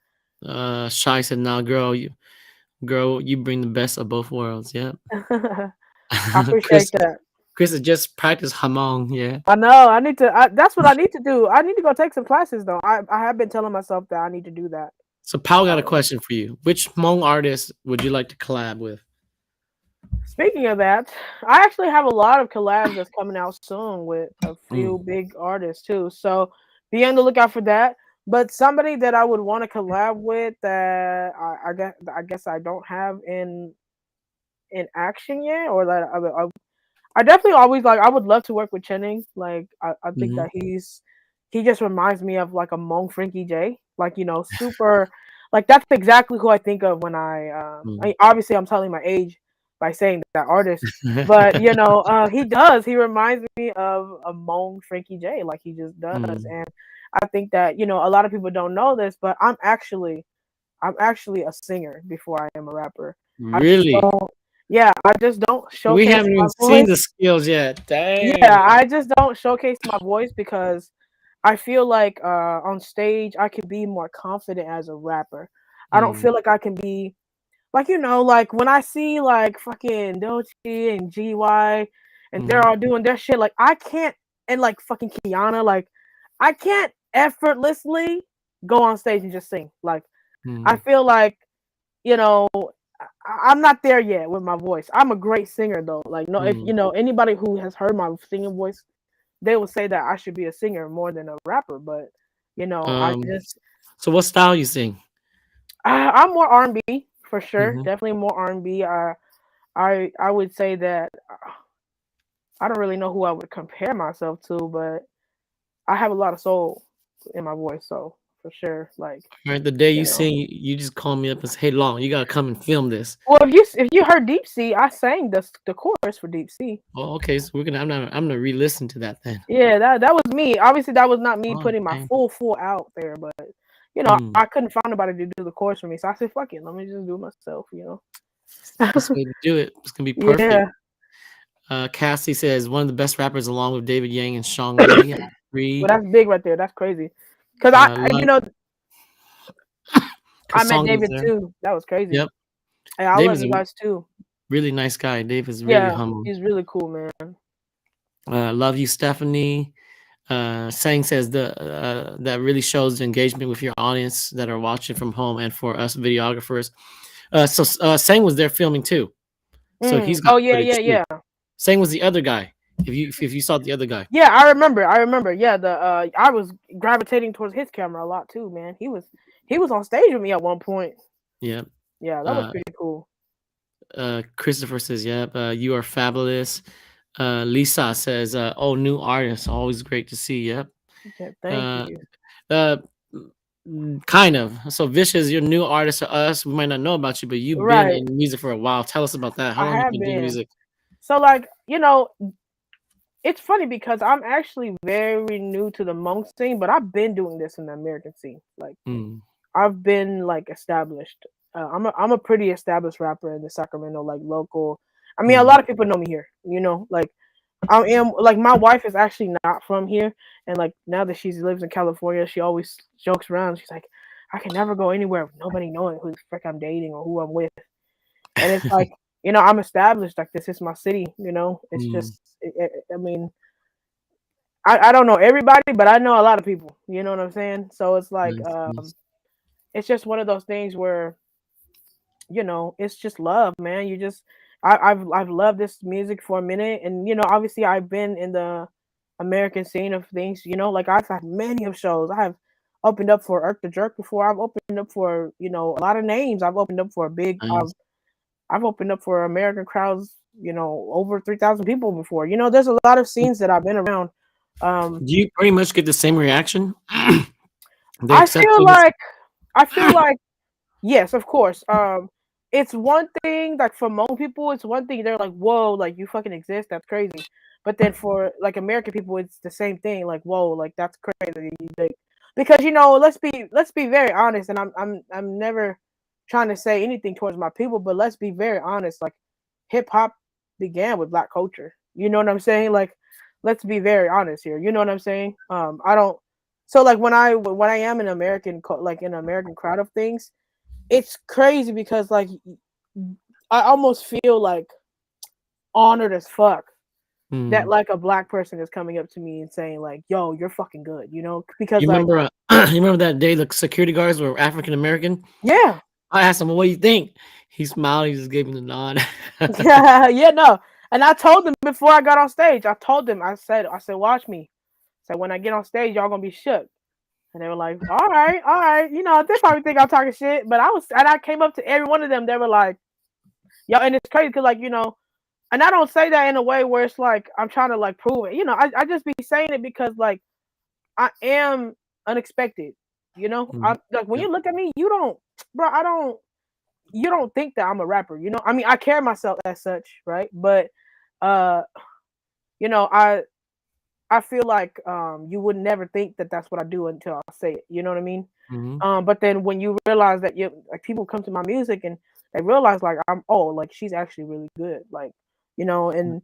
Shy said, "Nah, girl, you bring the best of both worlds." Yeah. I appreciate Chris, that. Chris had just practiced Hmong. Yeah. I know. I need to. That's what I need to do. I need to go take some classes though. I have been telling myself that I need to do that. So, Pal got a Um, question for you. Which Hmong artist would you like to collab with? Speaking of that, I actually have a lot of collabs that's coming out soon with a few Mm, big artists too. So be on the lookout for that. But somebody that I would want to collab with that I guess I don't have in action yet, or that I definitely always like. I would love to work with Chenning. Like I think mhm, that he just reminds me of like a Mong Frankie J. Like super. Like that's exactly who I think of when mm. obviously I'm telling my age by saying that artist, but he does. He reminds me of a Mong Frankie J. Like he just does, Mm. and I think that a lot of people don't know this, but I'm actually a singer before I am a rapper. I just Really? don't. Yeah, I just don't We showcase haven't even my seen voice. the skills yet. Yeah, Dang. I just don't showcase my voice because I feel like on stage I can be more confident as a rapper. I don't Mm, feel like I can be like like when I see like fucking Dochi and GY and they're mhm, all doing their shit, like I can't, and like fucking Kiana, like I can't effortlessly go on stage and just sing. Like I mm, feel like you know, I'm not there yet with my voice. I'm a great singer though. Like no, if mm. anybody who has heard my singing voice, they will say that I should be a singer more than a rapper. But I Um, just so what style you sing? I'm more R&B for sure. Mhm. Definitely more R&B. I would say that I don't really know who I would compare myself to, but I have a lot of soul in my voice, so for sure, like Right, the day you you know. sing, you just call me up and say, "Hey, Long, you gotta come and film this." Well, if you heard Deep Sea, I sang the chorus for Deep Sea. Oh, okay, so I'm gonna re-listen to that then. Yeah, that was me. Obviously, that was not me Oh, putting my dang. full out there, but Mm, I couldn't find nobody to do the chorus for me, so I said, "Fuck it, let me just do it myself." best way to do it. It's gonna be perfect. Yeah, Cassie says one of the best rappers along with David Yang and Sean Lee. I well, agree. that's big right there. That's crazy. Cause Love I met Kasonga's David there. too. That was crazy. Yep. Hey, I love David's a you guys too. really nice guy. Dave is really Yeah, humble. he's really cool, man. Love you, Stephanie. Sang says that really shows the engagement with your audience that are watching from home and for us videographers. Sang was there filming too, so he's got Oh yeah, yeah, footage too. yeah. Sang was the other guy. If you saw the other guy, Yeah, I remember. I remember. Yeah, I was gravitating towards his camera a lot too, man. He was on stage with me at one point. yeah. Yeah, that was Uh, pretty cool. Christopher says, "Yep, you are fabulous." Lisa says, "Oh, new artist, always great to see." Yep. Yeah, thank Uh, you. uh, kind of. So, Vicious, you're a new artist to us. We might not know about you, but you've been Right. in music for a while. Tell us about that. How I long you have been doing been. music? So like, it's funny because I'm actually very new to the monk scene, but I've been doing this in the American scene. Like Mm, I've been like established. I'm a pretty established rapper in the Sacramento like local. I mean, a mm, lot of people know me here. Like I am like my wife is actually not from here, and like now that she lives in California, she always jokes around. She's like, I can never go anywhere with nobody knowing who the frick I'm dating or who I'm with. And it's like I'm established. Like this is my city. It's mm, just I mean I don't know everybody, but I know a lot of people. You know what I'm saying? So it's like nice, nice. it's just one of those things where it's just love, man. I've loved this music for a minute, and obviously I've been in the American scene of things. Like I've had many of shows. I have opened up for Irk the Jerk before. I've opened up for a lot of names. I've opened up for big. Nice. I've opened up for American crowds over 3,000 people before. There's a lot of scenes that I've been around. Do you pretty much get the same reaction? They I accept feel you? like I feel like yes, of course. It's one thing like for Hmong people, it's one thing they're like, whoa, like you fucking exist, that's crazy. But then for like American people, it's the same thing, like whoa, like that's crazy. Like, because let's be very honest, and I'm never trying to say anything towards my people, but let's be very honest. Like hip hop began with black culture. You know what I'm saying? Like let's be very honest here. You know what I'm saying? I don't. So like when I am in like in an American crowd of things, it's crazy because like I almost feel like honored as fuck that Mm. like a black person is coming up to me and saying like, "Yo, you're fucking good," because You like remember? You remember that day the security guards were African American? yeah, I asked him, "What do you think?" He smiled. He just gave me the nod. yeah, no. And I told them before I got on stage, I said, watch me. So when I get on stage, y'all gonna be shook. And they were like, all right, all right. They probably think I'm talking shit, but I came up to every one of them. They were like, yo, and it's crazy because like, and I don't say that in a way where it's like I'm trying to like prove it. I just be saying it because like I am unexpected. Mm. I like when Yep. you look at me, you don't think that I'm a rapper. I mean, I carry myself as such, right? But uh, I feel like you would never think that that's what I do until I say it. You know what I mean? Mhm. But then when you realize that like people come to my music and they realize like like she's actually really good, like and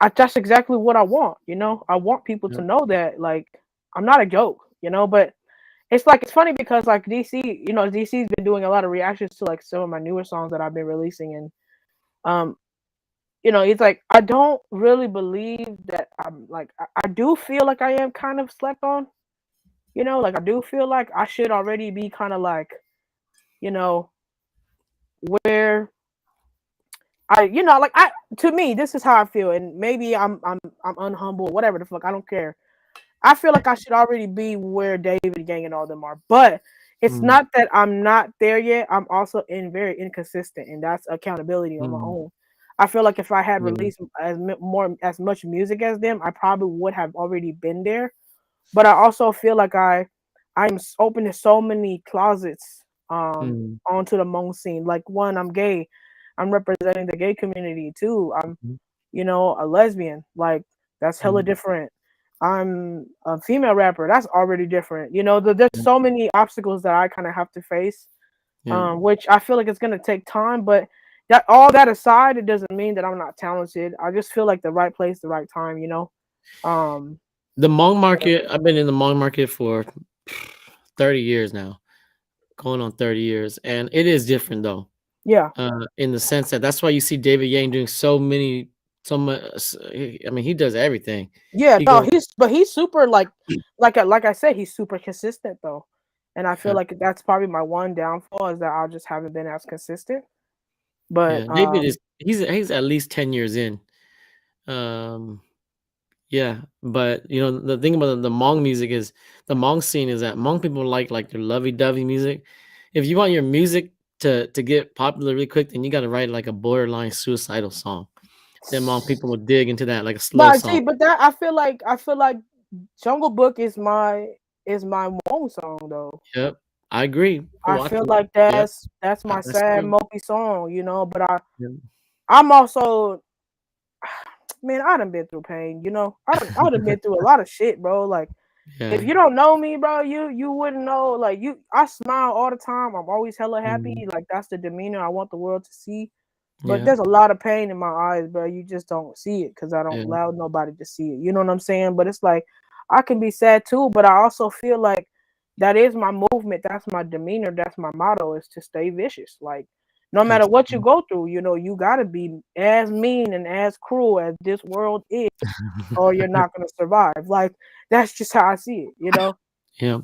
I, that's exactly what I want. I want people to Yep. know that like I'm not a joke. But it's funny because like DC's been doing a lot of reactions to like some of my newer songs that I've been releasing, and um it's like I don't really believe that I'm like I do feel like I am kind of slept on. Like I do feel like I should already be kind of like, you know, where like to me, this is how I feel, and maybe I'm unhumble, whatever the fuck, I don't care. I feel like I should already be where David Gang and all them are, but it's Mm. not that I'm not there yet. I'm also very inconsistent, and that's accountability on my Mm. own. I feel like if I had Yeah. released as much music as them, I probably would have already been there. But I also feel like I'm open to so many closets Mm. onto the Hmong scene. Like one, I'm gay. I'm representing the gay community too. I'm Mhm. a lesbian. Like that's hella Mm. different. I'm a female rapper. That's already different. There's Yep. so many obstacles that I kind of have to face, Yep. which I feel like it's gonna take time. But that all that aside, it doesn't mean that I'm not talented. I just feel like the right place, the right time. Um, The Hmong market, I've been in the Hmong market for 30 years now, going on 30 years, and it is different though. yeah. In the sense that that's why you see David Yang doing so much. I mean, he does everything. Yeah, He no, goes, he's super like I said, he's super consistent though, and I feel yeah, like that's probably my one downfall is that I just haven't been as consistent. But yeah. David is he's at least 10 years in. Um, yeah, but the thing about the Hmong music is the Hmong scene is that Hmong people like their lovey-dovey music. If you want your music to get popular really quick, then you got to write like a borderline suicidal song. Then Hmong people will dig into that like a slow but song. see, but that I feel like Jungle Book is my Hmong song though. Yep, I agree. I Watch feel it. like Yep, that's my that's sad true. mopey song, but Yep. I'm also man, I done been through pain, I done been through a lot of shit, bro. Like if Yeah. you don't know me, bro, you wouldn't know. Like I smile all the time. I'm always hella happy. Mhm. Like that's the demeanor I want the world to see. But Yeah. there's a lot of pain in my eyes, bro. You just don't see it because I don't Yeah. allow nobody to see it. You know what I'm saying? But it's like I can be sad too, but I also feel like that is my movement. That's my demeanor. That's my motto is to stay vicious. Like no matter what you Absolutely. go through, you gotta be as mean and as cruel as this world is, or you're not gonna survive. Like that's just how I see it. Yeah.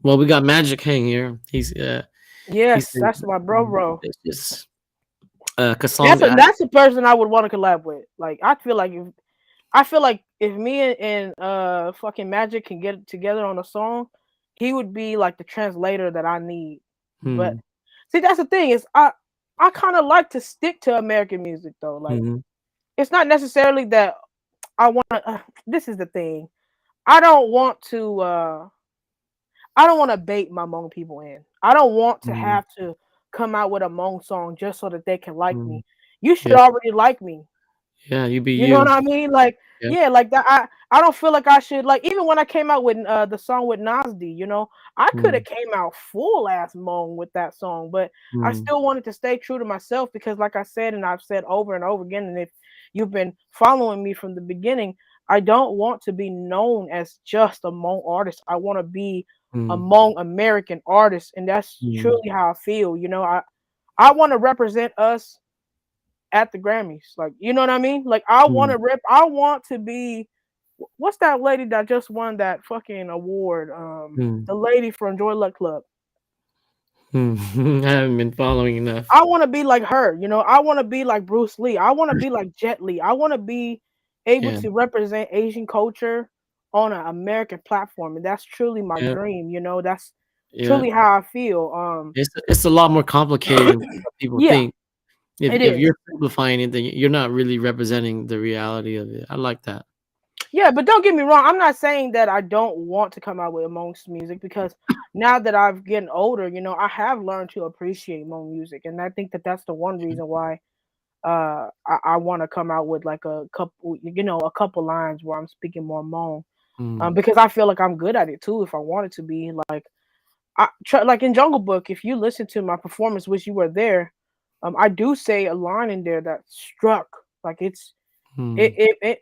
Well, we got Magic Hang here. He's Yes, that's my bro. it's just That's Kasong. a that's a person I would want to collab with. Like I feel like if me and fucking Magic can get together on a song, he would be like the translator that I need. But Hmm. see, that's the thing is I I kind of like to stick to American music though. Like Mm-hmm. it's not necessarily that I want to. This is the thing. I don't want to. I don't want to bait my Hmong people in. I don't want to Mm-hmm. have to come out with a Hmong song just so that they can like Mm-hmm. me. You should Yeah. already like me. Yeah. You be You know what you. I mean? Like, Yeah. yeah, like that. I don't feel like I should like even when I came out with the song with Nasdi, you know, I could Mm-hmm. have came out full ass Hmong with that song, but I Mm-hmm. still wanted to stay true to myself because, like I said, and I've said over and over again, and if you've been following me from the beginning, I don't want to be known as just a Hmong artist. I want to be a Hmong American artist, and that's Mm-hmm. truly how I feel. You know, I want to represent us at the Grammys. Like, you know what I mean? Like, I want to I want to be. What's that lady that just won that fucking award? Mm-hmm. The lady from Joy Luck Club. I haven't been following enough. I want to be like her. You know, I want to be like Bruce Lee. I want to be like Jet Li. I want to be able Yeah. to represent Asian culture on an American platform, and that's truly my Yeah. dream. You know, that's Yeah. truly how I feel. It's a lot more complicated than what people Yeah, think. If it if is. you're simplifying it, then you're not really representing the reality of it. I like that. Yeah, but don't get me wrong. I'm not saying that I don't want to come out with Hmong's music because now that I've getting older, you know, I have learned to appreciate Hmong music, and I think that that's the one reason why I want to come out with like a couple, you know, a couple lines where I'm speaking more Hmong, Mm. because I feel like I'm good at it too. If I wanted to be like, like in Jungle Book, if you listen to my performance, which you were there, I do say a line in there that struck, like it's Mm.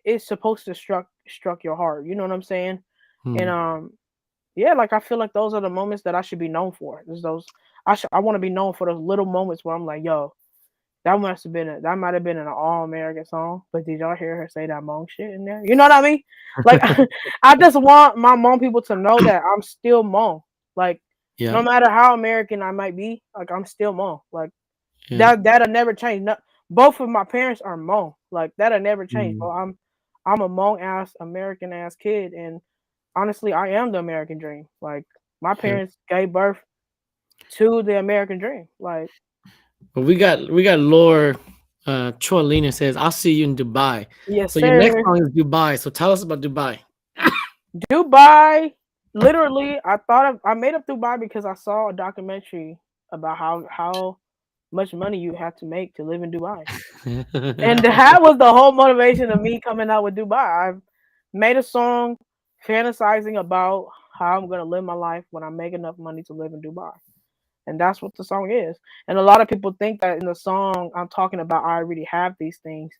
it's supposed to struck your heart. You know what I'm saying? And Mm. yeah, like I feel like those are the moments that I should be known for. There's those I want to be known for those little moments where I'm like, yo, that might have been an all American song, but did y'all hear her say that Hmong shit in there? You know what I mean? Like I just want my Hmong people to know that I'm still Hmong. Like Yeah. no matter how American I might be, like I'm still Hmong. Like Yeah. that'll never change. No, both of my parents are Hmong. Like that'll never change. Mm. Bro. I'm a Hmong ass American ass kid, and honestly, I am the American dream. Like my Yeah. parents gave birth to the American dream. Like But we got Laura Chorlina says, I'll see you in Dubai. yes, So your next sir. song is Dubai. So tell us about Dubai. Dubai. Literally, I made up Dubai because I saw a documentary about how much money you have to make to live in Dubai. And that was the whole motivation of me coming out with Dubai. I've made a song fantasizing about how I'm gonna live my life when I make enough money to live in Dubai. And that's what the song is. And a lot of people think that in the song I'm talking about I already have these things.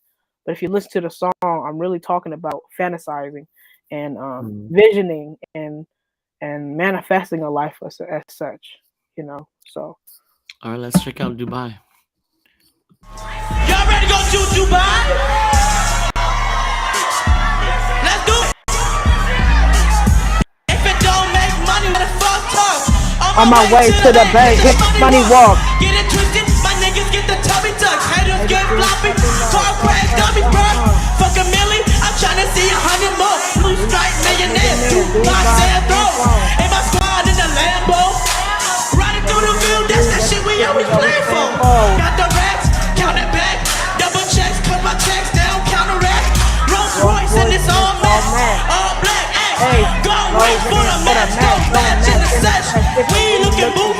But if you listen to the song, I'm really talking about fantasizing and visioning and manifesting a life as such, you know. So All right, let's check out Dubai. Y'all ready to go to Dubai? Let's do it. If it don't make money, what the fuck talk? on my way to the bank, hit money walk. Get it twisted, my niggas get the tummy tucks. Haters get floppy, car crash, dummy bro. Fuck a milli, I'm tryna see 100 more. Blue stripe millionaires, Dubai Sandro. And my squad in the Lambo. Riding through the field, that's that shit we always play for. Got the racks, count it back. Double checks, cut my checks down, counteract. Rolls Royce and it's all matte, all black. Ay, go wait for the match, go match in the sesh. We looking boo,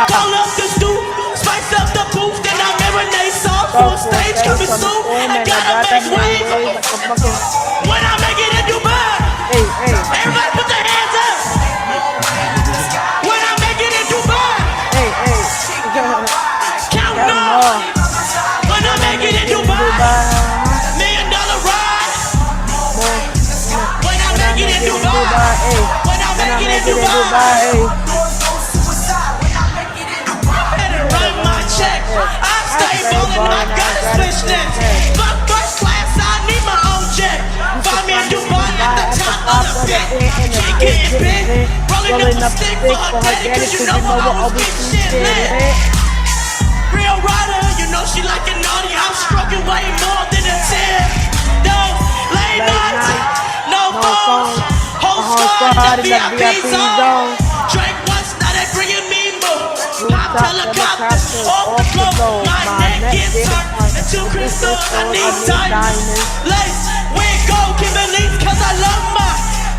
call up the stoop, spice up the booth, then I marinate sauce on stage coming soon. I gotta make waves when I make it in Dubai. Everybody put their hands up. When I make it in Dubai, count up. When I make it in Dubai, $1 million ride. When I make it in Dubai, when I make it in Dubai. Write my check. I stay ballin', I got a switch next. Fuck first class, I need my own jet. Find me in Dubai at the top of the pit. Keep getting big, rolling up a stick for her daddy, cause you know I always get shit lit. Real rider, you know she like it naughty. I'm stroking way more than a 10. No late nights, no phones. Whole squad in the VIP zone. Drink once, now they bringing me more. Pop helicopters off the globe. My neck turn into crystal. I need diamonds. Lace with gold, Kimberly's, cause I love my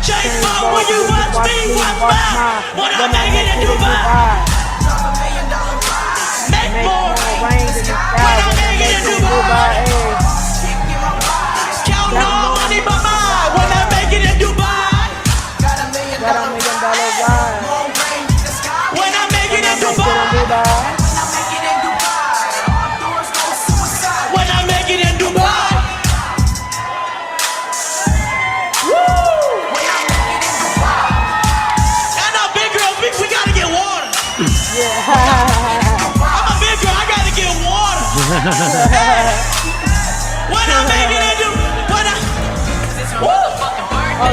chain small. When you watch me, watch mine. When I make it in Dubai. Make more rain than the sky. When I make it in Dubai. Count no money but mine. When I make it in Dubai. Got $1 million ride. When I make it in Dubai. When I make it in Dubai. Woo! I know big girl, we gotta get water. I'm a big girl, I gotta get water. When I make it in Dubai.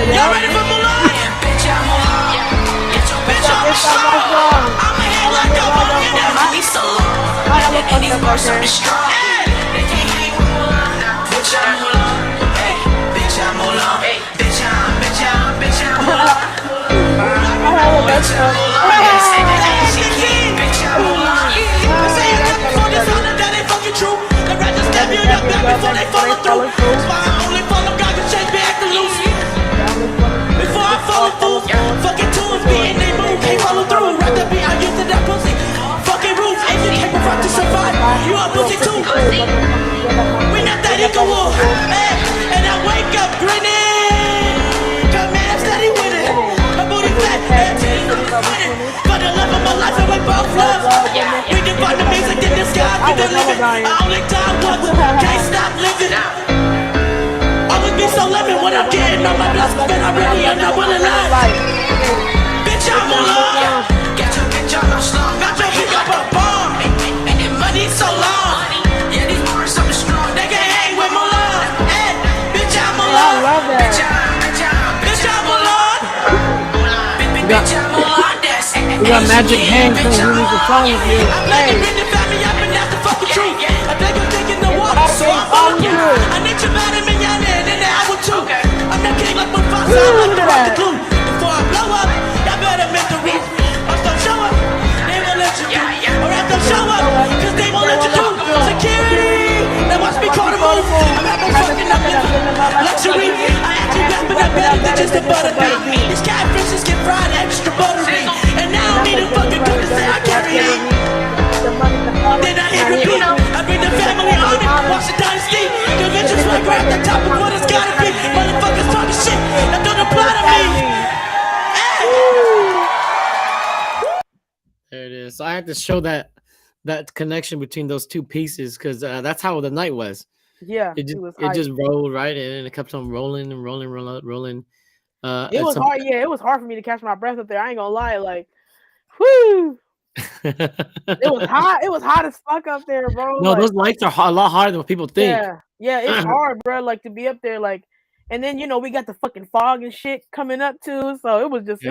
Y'all ready for Mulan? Bitch, I'm Mulan. Bitch, I'm strong. I'm a head like a monkey. Never be so long. And these bars are strong. They can't hang with Mulan. Bitch, I'm Mulan. Hey, bitch, I'm Mulan. Hey, bitch, I'm Mulan. Bitch, I'm Mulan. Bitch, I'm Mulan. Say that ain't she king. Bitch, I'm Mulan. They say you got before this honor, that ain't fucking true. The rats just stab you in the back before they follow through. Why I only follow God can change me acting loose. Before I follow through, fucking tools be in they move, can't follow through. Rather be out used to that pussy. Fucking rules, ain't you take a to survive. You a pussy too. We not that equal. Hey, and I wake up grinning. Cause man, I'm steady winning. My booty fat, and teeth winning. For the love of my life, and we both love. We divide the music in the sky, we deliver. I only die once, can't stop living. Always be so lemon when I'm getting on my blessings, but I really am not willing life. Bitch, I'm Mulan. Got your bitch on my slum. Got your bitch up a bomb. And the money's so long. Yeah, these bars so strong. They can hang with Mulan. Hey, bitch, I'm Mulan. Bitch, I'm Mulan. Bitch, I'm Mulan. We got Magic Hank who needs a song with you. I'm like a bring the family up and that's the fucking truth. I think I'm taking the water, so I'm following you. I need your man and me and the hour too. I'm not king like Mufasa, I'm like the rock the glue. Before I blow up, y'all better make the roof. Or don't show up, they won't let you do. Or if don't show up, cause they won't let you do. Security, they watch me call the move. I'm having fucking up in luxury. I actually rapping up better than just a butter beat. These catfishes get fried extra buttery. And now I need a fucking gun to say I carry it. Then I hit repeat. I bring the family on it. Watch the dynasty. Conventions like we're at the top of what it's gotta be. Motherfuckers talking shit that don't apply to me. There it is. So I had to show that connection between those two pieces because that's how the night was. Yeah, It was just rolled right in and it kept on rolling and rolling. It was hard. Yeah, it was hard for me to catch my breath up there. I ain't gonna lie. Like, whoo. It was hot. It was hot as fuck up there, bro. No, like, those lights are a lot harder than what people think. Yeah, it's hard, bro. Like to be up there, like, and then we got the fucking fog and shit coming up too. So it was just,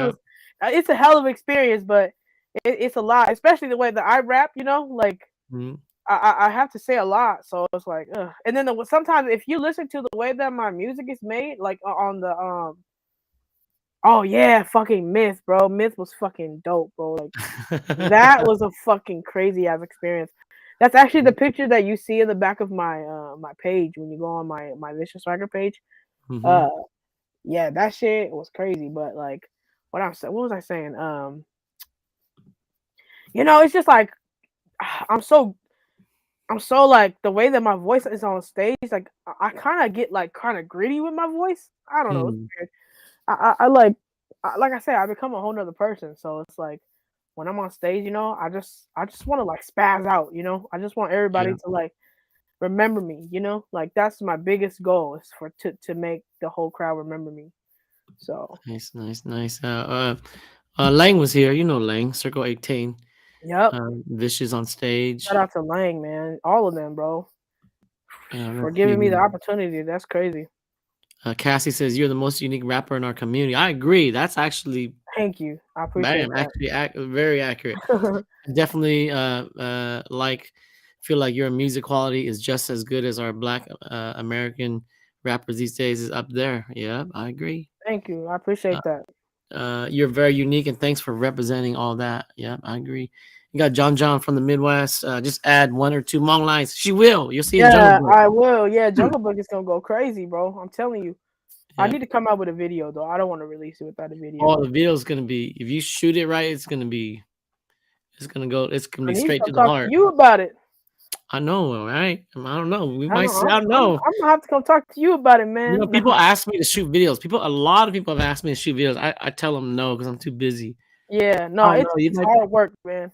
it's a hell of an experience, but it's a lot, especially the way that I rap. Like I have to say a lot, so it's like, ugh. And then sometimes if you listen to the way that my music is made, like on the oh yeah, fucking Myth, bro. Myth was fucking dope, bro. Like that was a fucking crazy ass experience. That's actually the picture that you see in the back of my my page when you go on my Viciou Swagger page. Yeah, that shit was crazy. But like, what was I saying? It's just like I'm so like the way that my voice is on stage. Like I kind of get like kind of gritty with my voice. I don't know. It's weird. I like I said, I become a whole nother person. So it's like when I'm on stage, I just want to like spaz out, I just want everybody to like remember me, like that's my biggest goal is to make the whole crowd remember me. So nice. Lang was here, Lang, Circle 18. Yep. Viciou's on stage. Shout out to Lang, man, all of them, bro, for giving me the opportunity. That's crazy. Cassie says you're the most unique rapper in our community. I agree. That's actually thank you. I appreciate that. Actually, very accurate. Definitely feel like your music quality is just as good as our Black American rappers these days. Is up there. Yeah, I agree. Thank you. I appreciate that. You're very unique, and thanks for representing all that. Yeah, I agree. You got John from the Midwest. Just add 1 or 2 Hmong lines. She will. You'll see in Jungle Yeah, Book. I will. Yeah, Jungle Book is gonna go crazy, bro. I'm telling you. I Yeah. need to come out with a video though. I don't want to release it without a video. Oh, the video's gonna be, if you shoot it right, it's gonna be I need to straight come to the talk to heart. you about it. I know, right? I don't know. We I might know. see. I don't know. I'm gonna have to come talk to you about it, You know, man. people ask me to shoot videos. A lot of people have asked me to shoot videos. I tell them no because I'm too busy. Yeah, I no, don't know. it's hard work, man.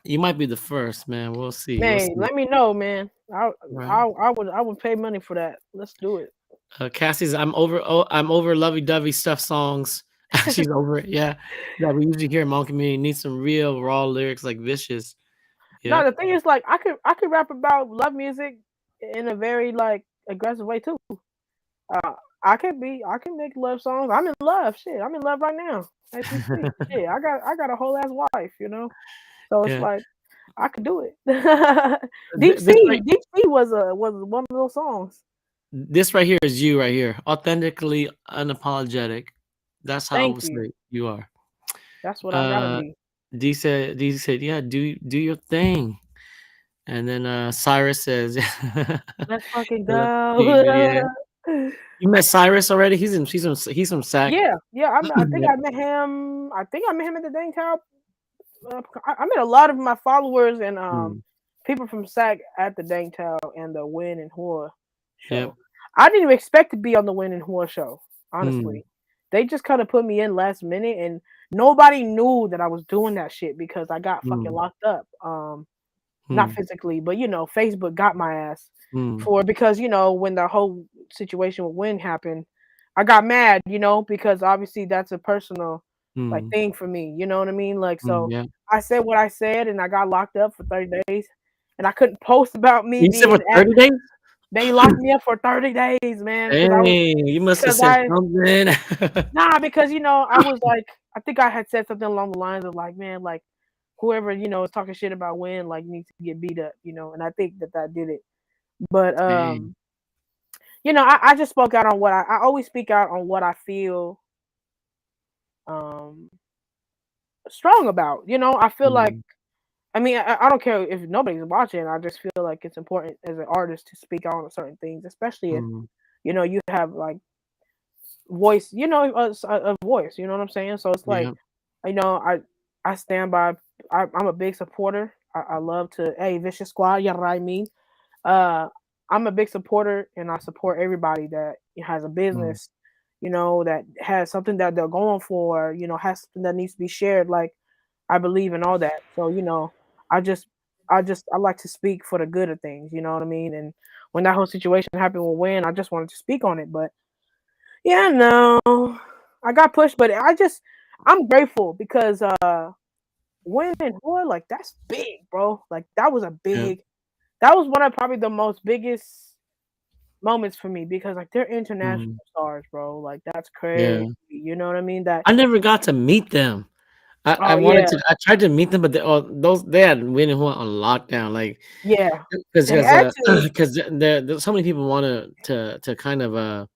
You might be the first, man. We'll see. We'll Man, see. let me know, man. Right. I would pay money for that. Let's do it. Cassie's. I'm over. Oh, I'm over lovey-dovey stuff songs. She's over it. Yeah. Yeah. We usually hear in Hmong community need some real raw lyrics like Vicious. No, Yeah. the thing is, like, I could rap about love music in a very like aggressive way too. Uh, I can make love songs. I'm in love. Shit, I'm in love right now as we speak. Shit, I got a whole ass wife, you know. So it's Yeah. like I could do it. This right. Deep Sea was one of those songs. This right here is you right here. Authentically unapologetic. That's how I Thank would you. say you are. That's what I gotta be. D said, yeah, do your thing. And then Cyrus says, Let's fucking yeah. go. You met Cyrus already? He's from Sac. Yeah, yeah. I think Yep. I met him. I think I met him at the Dang Cow. I met a lot of my followers and Mm, people from SAC at the Dang Tao and the Win and Hua show. yep. I didn't even expect to be on the Win and Hua show, Mm, honestly. They just kind of put me in last minute and nobody knew that I was doing that shit because I got fucking mm, locked up. Not mm, physically, but you know, Facebook got my ass mm, for because you know when the whole situation with Win happened, I got mad, you know, because obviously that's a personal like mm, thing for me. You know what I mean? Like so, yeah. I said what I said, and I got locked up for 30 days, and I couldn't post about me You said being for 30 days? They locked me up for 30 days, man, Dang, you must have because said I something. nah because you know I was like I think I had said something along the lines of like man like whoever you know is talking shit about Win like needs to get beat up, you know, and I think that I did it, but Dang. you know I just spoke out on what I always speak out on what I feel um strong about, you know. I feel like Mm, I mean, I don't care if nobody's watching. I just feel like it's important as an artist to speak on certain things, especially if mm, you know you have like voice, you know, a voice. You know what I'm saying? So it's like, yeah. you know, I stand by. I'm a big supporter. I love to hey Vicious Squad. You know what I mean? Uh, I'm a big supporter, and I support everybody that has a Mm, business. You know that has something that they're going for. You know has something that needs to be shared. Like I believe in all that. So, you know, I just I like to speak for the good of things, you know what I mean? And when that whole situation happened with Win, I just wanted to speak on it. But yeah, no. I got pushed, but I'm grateful because Win and Hua, like that's big, bro. Like yeah. that was one of probably the most biggest moments for me because like they're international Mm, stars, bro. Like that's yeah. crazy. You know what I mean? That I never got to meet them. I oh wanted yeah, to. I tried to meet them, but they had Win and Hua on lockdown. Like yeah. because They actually because there's so many people want to kind of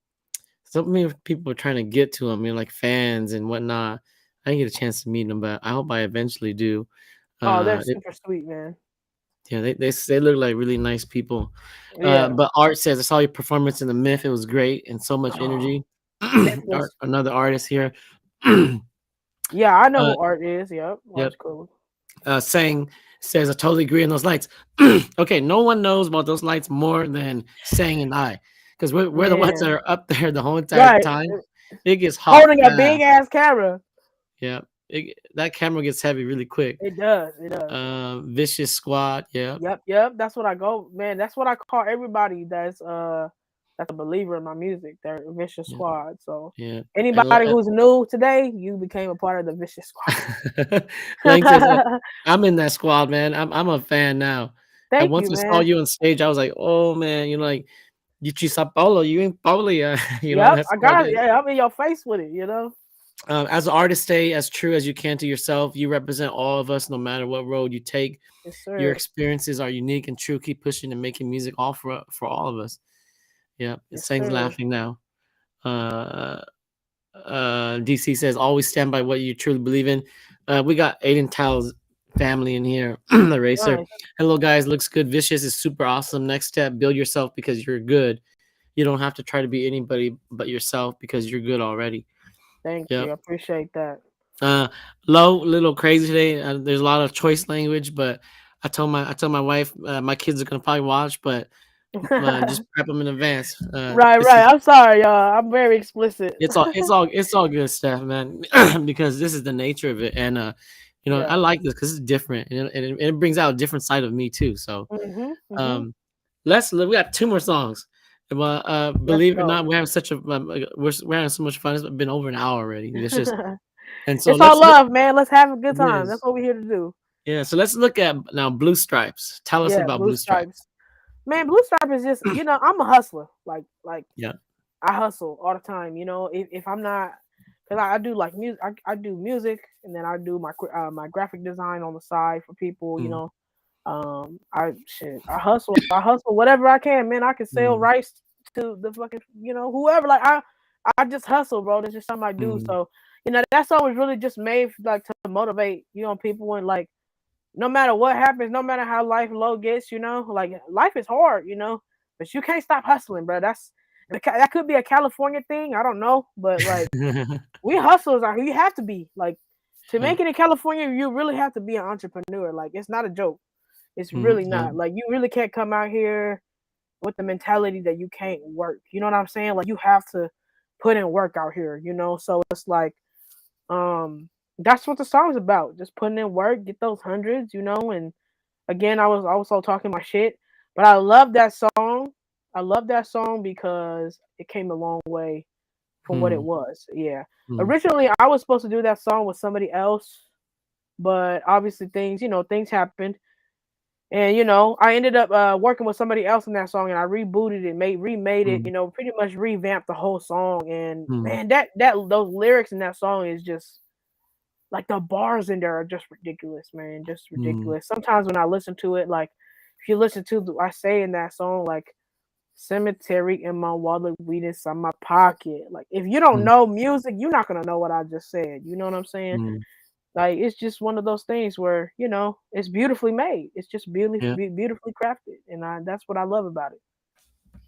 so many people are trying to get to them, you know, like fans and whatnot. I didn't get a chance to meet them, but I hope I eventually do. oh, they're It, super sweet, man. yeah, they look like really nice people. Yeah. But Art says I saw your performance in the Myth. It was great and so much Oh, energy. Myth Art, was another artist here. yeah, I know uh, who Art is. Yep, yep. Art's cool. Sang says I totally agree on those lights. Okay, no one knows about those lights more than Sang and I, because we're the ones that Man, are up there the whole entire right. time. It gets hot Holding a big fast. ass camera. Yeah, that camera gets heavy really quick. It does. It does. Vicious Squad. Yeah, Yep, yep. That's what I go, man. That's what I call everybody that's a believer in my music. They're Vicious yeah, Squad. So yeah. anybody who's new today, you became a part of the Vicious Lang says, Squad. "I'm in that squad, man. I'm a fan now." And Thank once you, I saw man. you on stage, I was like, "Oh man, you know, like you Sao Paulo, you in Paulo, you know, Yep, that's I why got it. Yeah, I'm in your face with it, you know? as an artist, stay as true as you can to yourself. You represent all of us, no matter what road you take. Yes, Your sir. experiences are unique and true. Keep pushing and making music all for all of us. Yeah, Yes, Sang's sir. laughing now. Uh, DC says always stand by what you truly believe in. We got Aiden Towels family in here. The racer. Nice. Hello, guys. Looks good. Vicious is super awesome. Next step, build yourself because you're good. You don't have to try to be anybody but yourself because you're good already. Thank Yep. you. I appreciate that. Low, little crazy today. There's a lot of choice language, but I told my wife my kids are gonna probably watch, but just prep them in advance. Right. I'm sorry, y'all. I'm very explicit. It's all good stuff, man. Because this is the nature of it, and I Yeah. like this because it's different, and it brings out a different side of me too. So, we got 2 more songs. Well, believe it or go. not, we're having so much fun. It's been over an hour already. It's just, and so It's all love, man. Let's have a good time. Yes. That's what we're here to do. Yeah, so let's look at now Blue Stripes. Tell us about Blue Stripes. Man, Blue Stripe is just, I'm a hustler. Like Yeah. I hustle all the time. If I'm not, because I do like music, I do music, and then I do my graphic design on the side for people. I hustle. I hustle whatever I can, man. I can sell rice to the fucking, whoever. Like I just hustle, bro. That's just something I do. So, that song was really just made like to motivate, people, and like no matter what happens, no matter how life low gets, like life is hard, but you can't stop hustling, bro. That could be a California thing. I don't know, but like we hustlers are. You have to be like to make it in California. You really have to be an entrepreneur. Like it's not a joke. It's really not. Like you really can't come out here with the mentality that you can't work. You know what I'm saying? Like you have to put in work out here. So it's like, that's what the song's about. Just putting in work, get those hundreds. And again, I was also talking my shit, but I love that song. I love that song because it came a long way from what it was. Yeah. Originally, I was supposed to do that song with somebody else, but obviously things happened. And, I ended up working with somebody else in that song, and I rebooted it, remade it, pretty much revamped the whole song. And man, those lyrics in that song is just like the bars in there are just ridiculous, man. Just ridiculous. Sometimes when I listen to it, like if you listen to I say in that song, like cemetery in my wallet, weed inside my pocket. Like if you don't know music, you're not gonna know what I just said. You know what I'm saying? Like it's just one of those things where it's beautifully made. It's just beautifully crafted, and that's what I love about it.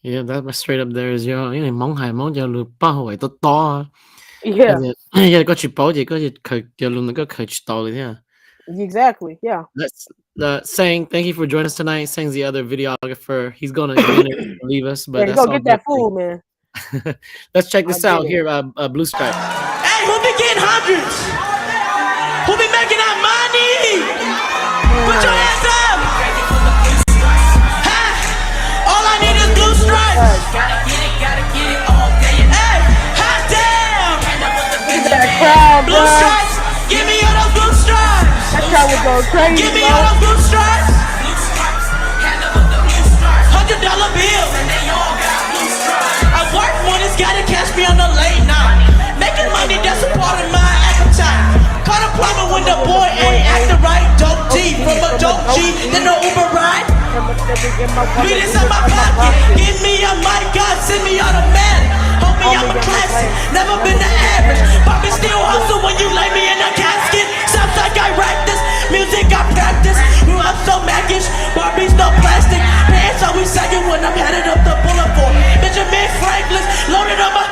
Yeah, that straight up there is your món hài món giờ lừa ba hồi to to. Yeah. Yeah, có chữ bảo gì có gì khởi giờ luôn nó có khởi chữ to rồi yeah. Exactly. Yeah. That's Sang. Thank you for joining us tonight. Sang's the other videographer. He's gonna leave us, but that's go get that food, man. Let's check this out here. Blue Stripe. Hey, who be getting hundreds? Who be making that money? Put your hands up. Hey, all I need is Blue Stripes. Gotta get it all day and night. Hey, hot damn. That crowd, Blue Stripes, give me all those Blue Stripes. That crowd was going crazy. Give me all those Blue Stripes. $100 bills. I work mornings, gotta catch me on the late night. Making money, that's a part of my appetite. Caught a plumber when the boy ain't acting right. Dope G, from a dope G, then the Uber ride. Beat inside my pocket, give me a mic, God send me automatic. Homie, I'm a classic, never been the average. Bobby still hustle when you lay me in a casket. Sounds like I rap this, music I practice. I'm so maggish, Barbie's no plastic. Pants always sagging when I'm headed up the boulevard. Benjamin Franklin, loaded on my...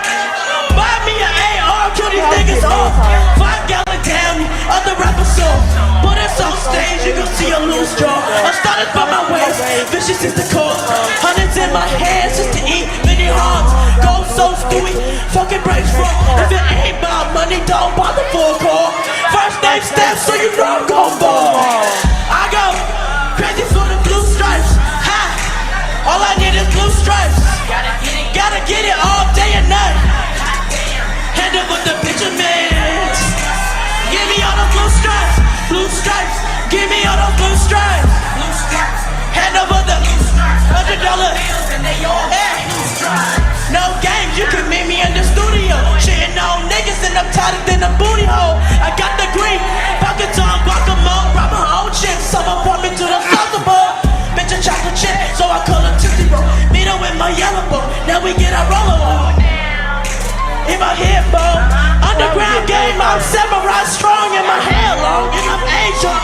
Buy me an AR, kill these niggas off. 5-gallon down, other rappers soul. Put us on stage, you gon' see a loose jaw. I started by my waist, vicious is the cause. Hundreds in my hands just to eat many hearts. Go so stewy, fucking breaks from. If it ain't about money, don't bother for a call. First name Steph, so you know I'm gon' ball. I go crazy for the Blue Stripes. Ha! All I need is Blue Stripes. Gotta get it all day and night. Hand up with the picture man. Give me all those Blue Stripes. Blue Stripes. Give me all those Blue Stripes. Hand over the $100 bills and they all no games, you can meet me in the studio. Shitting on niggas and I'm tighter than a booty hole. I got the green, pockets on guacamole. Brought my own chick, someone brought me to the salsa bar. Bitch a chocolate chip, so I call her Tootsie Roll. Meet her with my yellow book, now we get our roller on. In my head, bro. Underground game, I'm samurai strong and my hair long. And I'm Asian,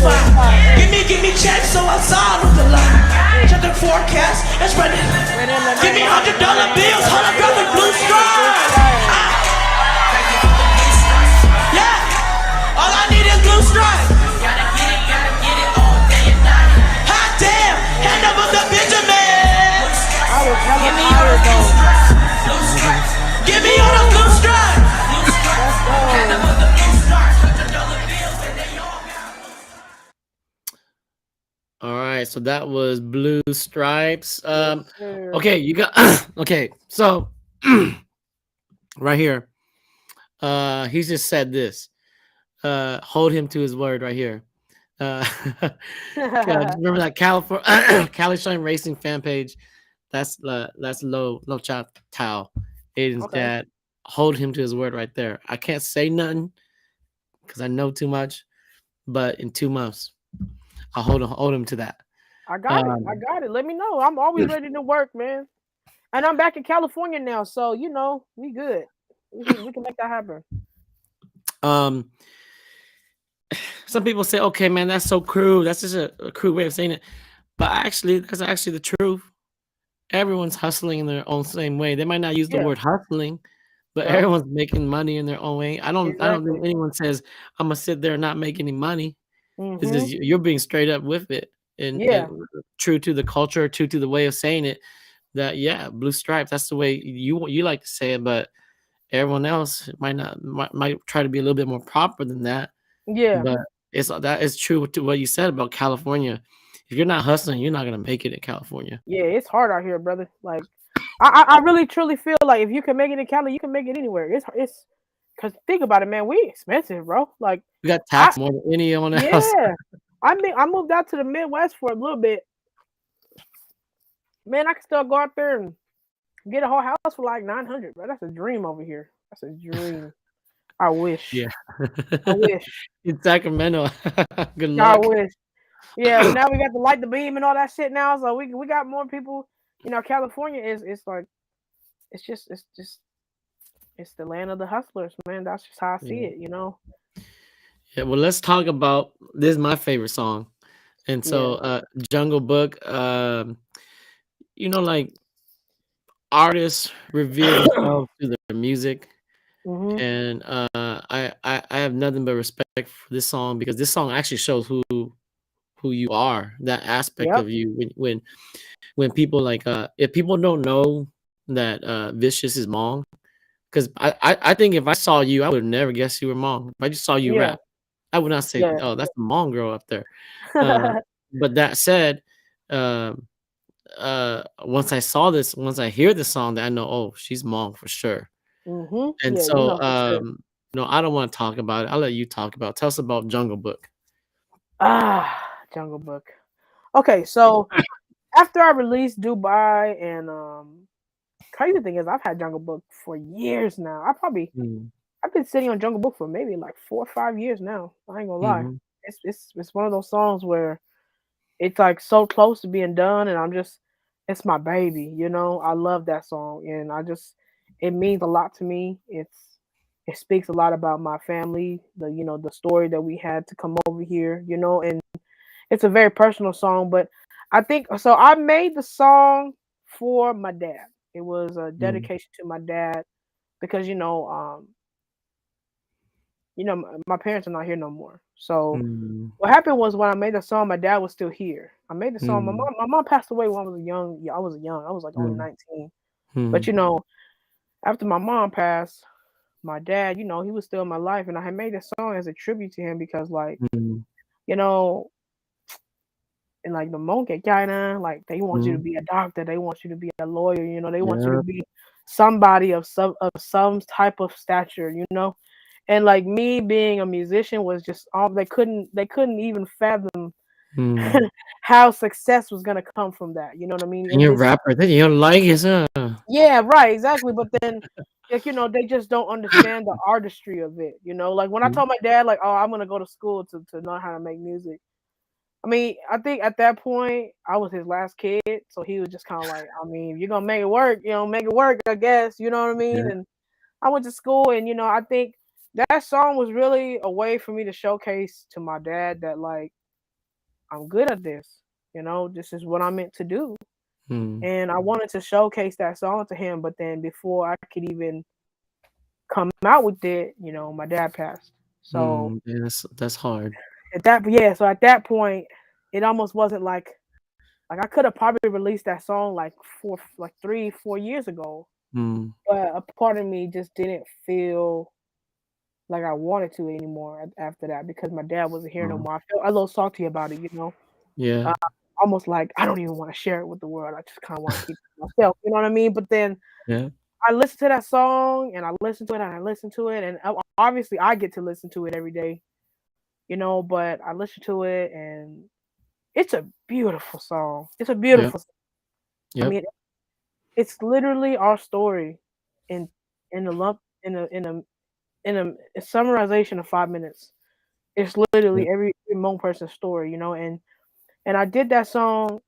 fine. Give me checks so I sign with the line. Check the forecast, it's running. Give me $100 bills, holographic blue stripes. Yeah, all I need is blue stripes. Gotta get it all day and night. Hot damn, hand up the Benjamin. Give me all the blue stripes. Give me all the blue stripes. Hand up the blue stripes. $100 bills and they all got. All right, so that was Blue Stripes. sir. Okay, you got okay. So right here, he just said this. Hold him to his word right here. Remember that California Cali Shine Racing fan page? That's low chop Tao, Aiden's Okay. dad. Hold him to his word right there. I can't say nothing because I know too much, but in 2 months, I'll hold him to that. I got it. Let me know. I'm always ready to work, man. And I'm back in California now, so you know we good. We can make that happen. Some people say, okay, man, that's so crude. That's just a crude way of saying it. But actually, that's actually the truth. Everyone's hustling in their own same way. They might not use the Yeah. word hustling, but Yeah. everyone's making money in their own way. I don't Exactly. think anyone says I'm gonna sit there and not make any money. It's Mhm. just you're being straight up with it and Yeah. true to the culture, true to the way of saying it. That yeah, blue stripes. That's the way you like to say it, but everyone else might try to be a little bit more proper than that. Yeah. But that is true to what you said about California. If you're not hustling, you're not gonna make it in California. Yeah, it's hard out here, brother. Like, I really truly feel like if you can make it in Cali, you can make it anywhere. It's because think about it, man. We expensive, bro. Like, We got taxed more than anyone else. yeah. I moved out to the Midwest for a little bit. Man, I can still go out there and get a whole house for like 900, bro. That's a dream over here. That's a dream. I wish. Yeah. I wish. In Sacramento. Good I luck. wish. Yeah, but now we got the light the beam and all that shit now, so we got more people. You know, California it's like it's the land of the hustlers, man. That's just how I see it, you know. Yeah, well, let's talk about this is my favorite song. And so Jungle Book, you know, like artists reveal themselves through their music. Mhm. And I have nothing but respect for this song because this song actually shows who you are, that aspect Yep. of you when people like if people don't know that Vicious is Hmong, because I think if I saw you, I would have never guessed you were Hmong. If I just saw you Yeah. rap, I would not say, Yeah. oh, that's the Hmong girl up there. But that said, once I hear this song, that I know, oh, she's Hmong for sure. Mhm. And Yeah, so you know for sure. no, I don't want to talk about it. I'll let you talk about it. Tell us about Jungle Book. Jungle Book. Okay, so after I released Dubai and crazy thing is I've had Jungle Book for years now. I've been sitting on Jungle Book for maybe like 4 or 5 years now. I ain't gonna lie. Mhm. It's one of those songs where it's like so close to being done, and it's my baby. You know, I love that song, and it means a lot to me. It speaks a lot about my family, the story that we had to come over here. You know, and it's a very personal song, but I think so. I made the song for my dad. It was a dedication to my dad because my parents are not here no more. So what happened was when I made the song, my dad was still here. I made the song. My mom passed away when I was young. Yeah, I was young. I was like only 19. But after my mom passed, my dad, he was still in my life, and I had made this song as a tribute to him because, like, you know, and like the monkey China, like they want you to be a doctor, they want you to be a lawyer, they want you to be somebody of some type of stature, and like me being a musician was just all they couldn't even fathom how success was gonna come from that. You know what I mean? And you're a rapper, then you don't like it, Yeah, right, exactly. But then, like, they just don't understand the artistry of it. Like when I told my dad, like, oh, I'm gonna go to school to learn how to make music. I mean, I think at that point I was his last kid, so he was just kind of like, I mean, if you're gonna make it work, make it work, I guess. You know what I mean? Yeah. And I went to school, and I think that song was really a way for me to showcase to my dad that, like, I'm good at this. You know, this is what I'm meant to do. Mm. And I wanted to showcase that song to him, but then before I could even come out with it, you know, my dad passed. So Yeah, that's hard. so at that point, it almost wasn't like I could have probably released that song like 3-4 years ago, Mm. but a part of me just didn't feel like I wanted to anymore after that because my dad wasn't here no Oh, more. I felt a little salty about it, you know, yeah. almost like I don't even want to share it with the world. I just kind of want to keep it to myself, you know what I mean? But then Yeah. I listened to that song and I listened to it and I listened to it, and obviously I get to listen to it every day, you know. But I listened to it and it's a beautiful song. It's a Yep. beautiful. I Yep. mean, it's literally our story in in a lump in a summarization of 5 minutes. It's literally Yep. every Hmong person's story, you know. And I did that song.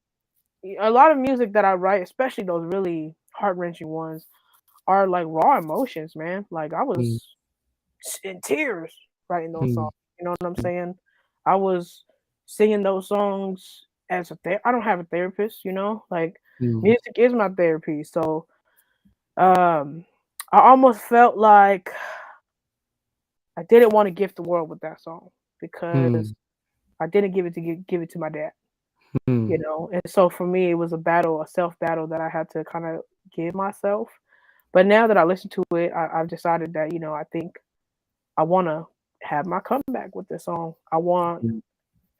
A lot of music that I write, especially those really heart wrenching ones, are like raw emotions, man. Like I Mm. was in tears writing those Mm. songs. You know what I'm saying? I was singing those songs as I don't have a therapist, you know. Like Mm. music is my therapy. So um, I almost felt like I didn't want to gift the world with that song because Mm. I didn't give it to my dad, you Mm. know. And so for me, it was a battle, a self battle that I had to kind of give myself. But now that I listen to it, I've decided that you know I think I want to have my comeback with this song. I want Mm.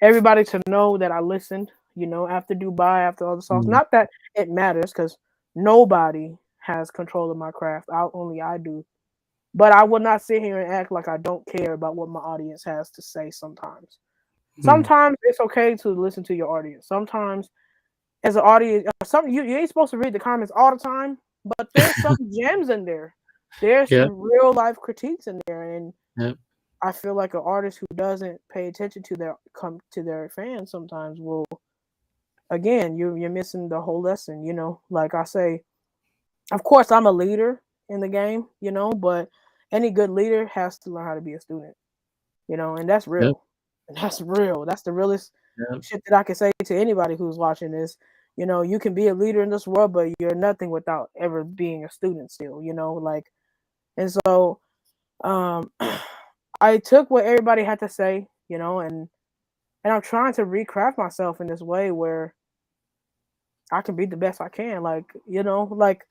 everybody to know that I listened, you know, after Dubai, after all the songs. Mm. Not that it matters because nobody has control of my craft. Only I do. But I would not sit here and act like I don't care about what my audience has to say sometimes. Mm. Sometimes it's okay to listen to your audience. Sometimes as an audience, you ain't supposed to read the comments all the time, but there's some gems in there. There's Yep. some real life critiques in there, and Yep. I feel like an artist who doesn't pay attention to their fans sometimes will again you're missing the whole lesson. You know, like I say, of course I'm a leader in the game, you know, but any good leader has to learn how to be a student, you know, and that's Yep. real. And that's real. That's the realest Yep. shit that I can say to anybody who's watching this. You know, you can be a leader in this world, but you're nothing without ever being a student still, you know, like and so um I took what everybody had to say, you know, and I'm trying to recraft myself in this way where I can be the best I can. Like, you know, like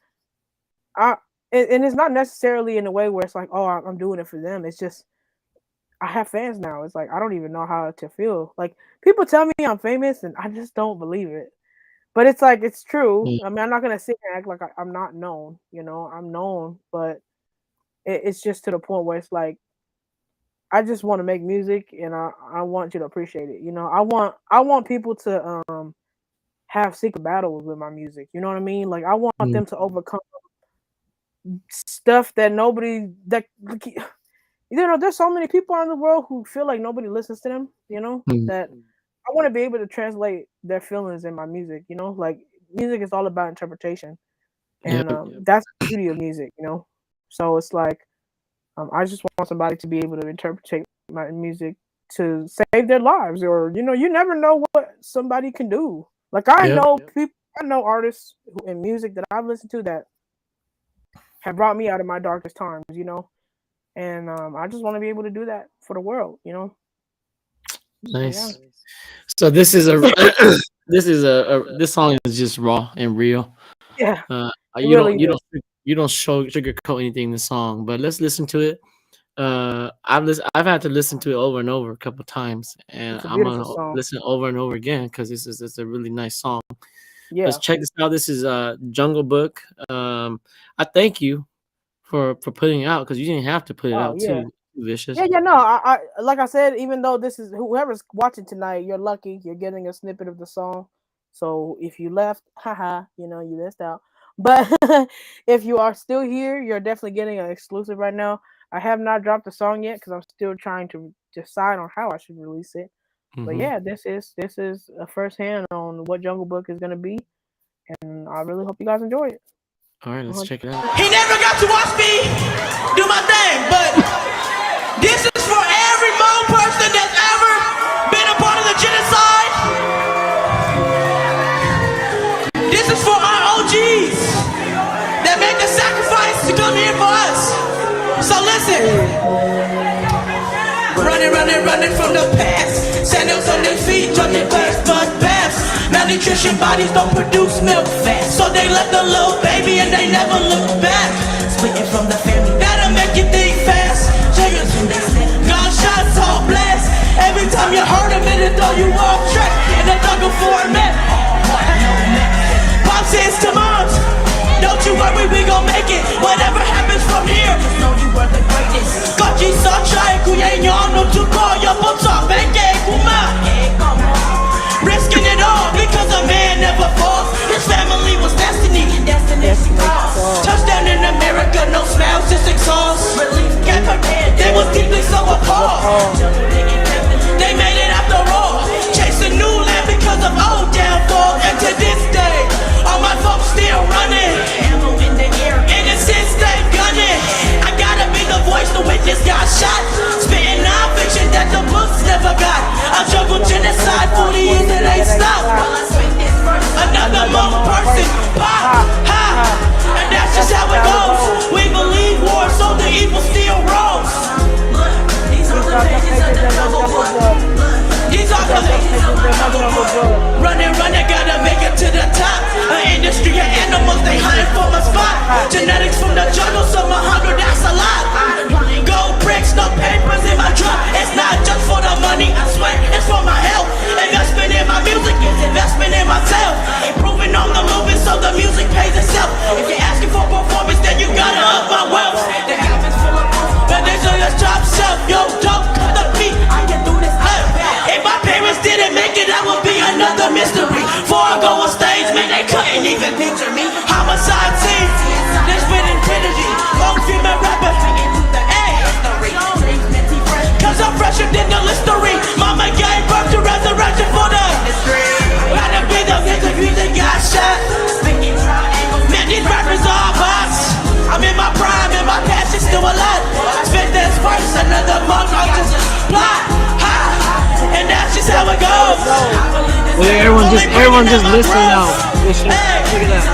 I and it's not necessarily in a way where it's like, oh, I'm doing it for them. It's just I have fans now. It's like I don't even know how to feel. Like people tell me I'm famous, and I just don't believe it. But it's like it's true. Mm. I mean, I'm not gonna sit here and act like I'm not known. You know, I'm known, but it's just to the point where it's like I just want to make music, and I want you to appreciate it. You know, I want people to have secret battles with my music. You know what I mean? Like I want Mm. them to overcome stuff that nobody that you know. There's so many people in the world who feel like nobody listens to them. You know Mm. that I want to be able to translate their feelings in my music. You know, like music is all about interpretation, and Yep. that's the beauty of music. You know, so it's like I just want somebody to be able to interpret my music to save their lives, or you know, you never know what somebody can do. Like I Yep. know people, I know artists in music that I've listened to that have brought me out of my darkest times. You know, and I just want to be able to do that for the world. You know, so yeah, Nice. So this is a this song is just raw and real. yeah, it You really don't is. sugarcoat anything in the song, but let's listen to it. I've had to listen to it over and over a couple times, and It's a I'm beautiful gonna song. listen over and over again because it's a really nice song. Let's Yeah. check this out. This is Jungle Book. I thank you for putting it out because you didn't have to put it Oh out yeah. too vicious. Yeah, yeah, no. I like I said, even though this is whoever's watching tonight, you're lucky. You're getting a snippet of the song. So if you left, haha, you know you missed out. But if you are still here, you're definitely getting an exclusive right now. I have not dropped the song yet because I'm still trying to decide on how I should release it. But Hmm. yeah, this is a first hand on what Jungle Book is gonna be, and I really hope you guys enjoy it. All right, let's check it out. He never got to watch me do my thing, but this is for every Hmong person that's ever been a part of the genocide. Running from the past. Sandals on their feet, dropping fast, but fast. Malnutrition bodies don't produce milk fast. So they left the little baby and they never look back. Splitting from the family, that'll make you think fast. Triggers from their snap, gunshots, all blast. Every time you heard a minute, though you off track. And they thug for a minute. Pop says to moms, don't you worry, we gon' make it. Whatever happens from here, just know you are the greatest. Kochi sunshine, kuyenyo no tuko yo botsa benge kuma. Risking it all because a man never falls. His family was destiny. Touchdown in America, no smiles, just exhaust. Relief, get prepared. They was deeply so appalled. They made it after all. Chasing new land because of old downfall. And to this day, all my folks still running. Ammo in the air, innocent stay gunning. I gotta be the voice to witness got shot. Spitting non-fiction that the books never got. I juggle genocide 40 years and ain't stopped. Another monk person, pop, ha. And that's just how it goes. We believe war, so the evil still rolls. These are the pages of the double book. These are the pages of the double book. Running, gotta make it to the top. An industry of animals, they hunting for my spot. Genetics from the jungle, some 100, that's a lot. Gold bricks, no papers in my truck. It's not just for the money, I swear, it's for my health. Investment in my music is investment in myself. Improving on the movement so the music pays itself. If you're asking for performance, then you gotta up my wealth. The cabin's full of proof, but they say let's top shelf. Yo, don't cut the beat, I can do this. If my parents didn't make it, that would be another mystery. Before I go on stage, man, they couldn't even picture me. Homicide team, they spit infinity. Long female rapper, cause I'm fresher than the Listerine. Mama gave birth to resurrection for the industry. Gotta be the interviews that got shot. Man, these rappers are bots. I'm in my prime and my passion's still alive. Spit this verse, another month, I'll just plot. And that's just how it goes. Well, everyone just listen now. Listen. Look at that.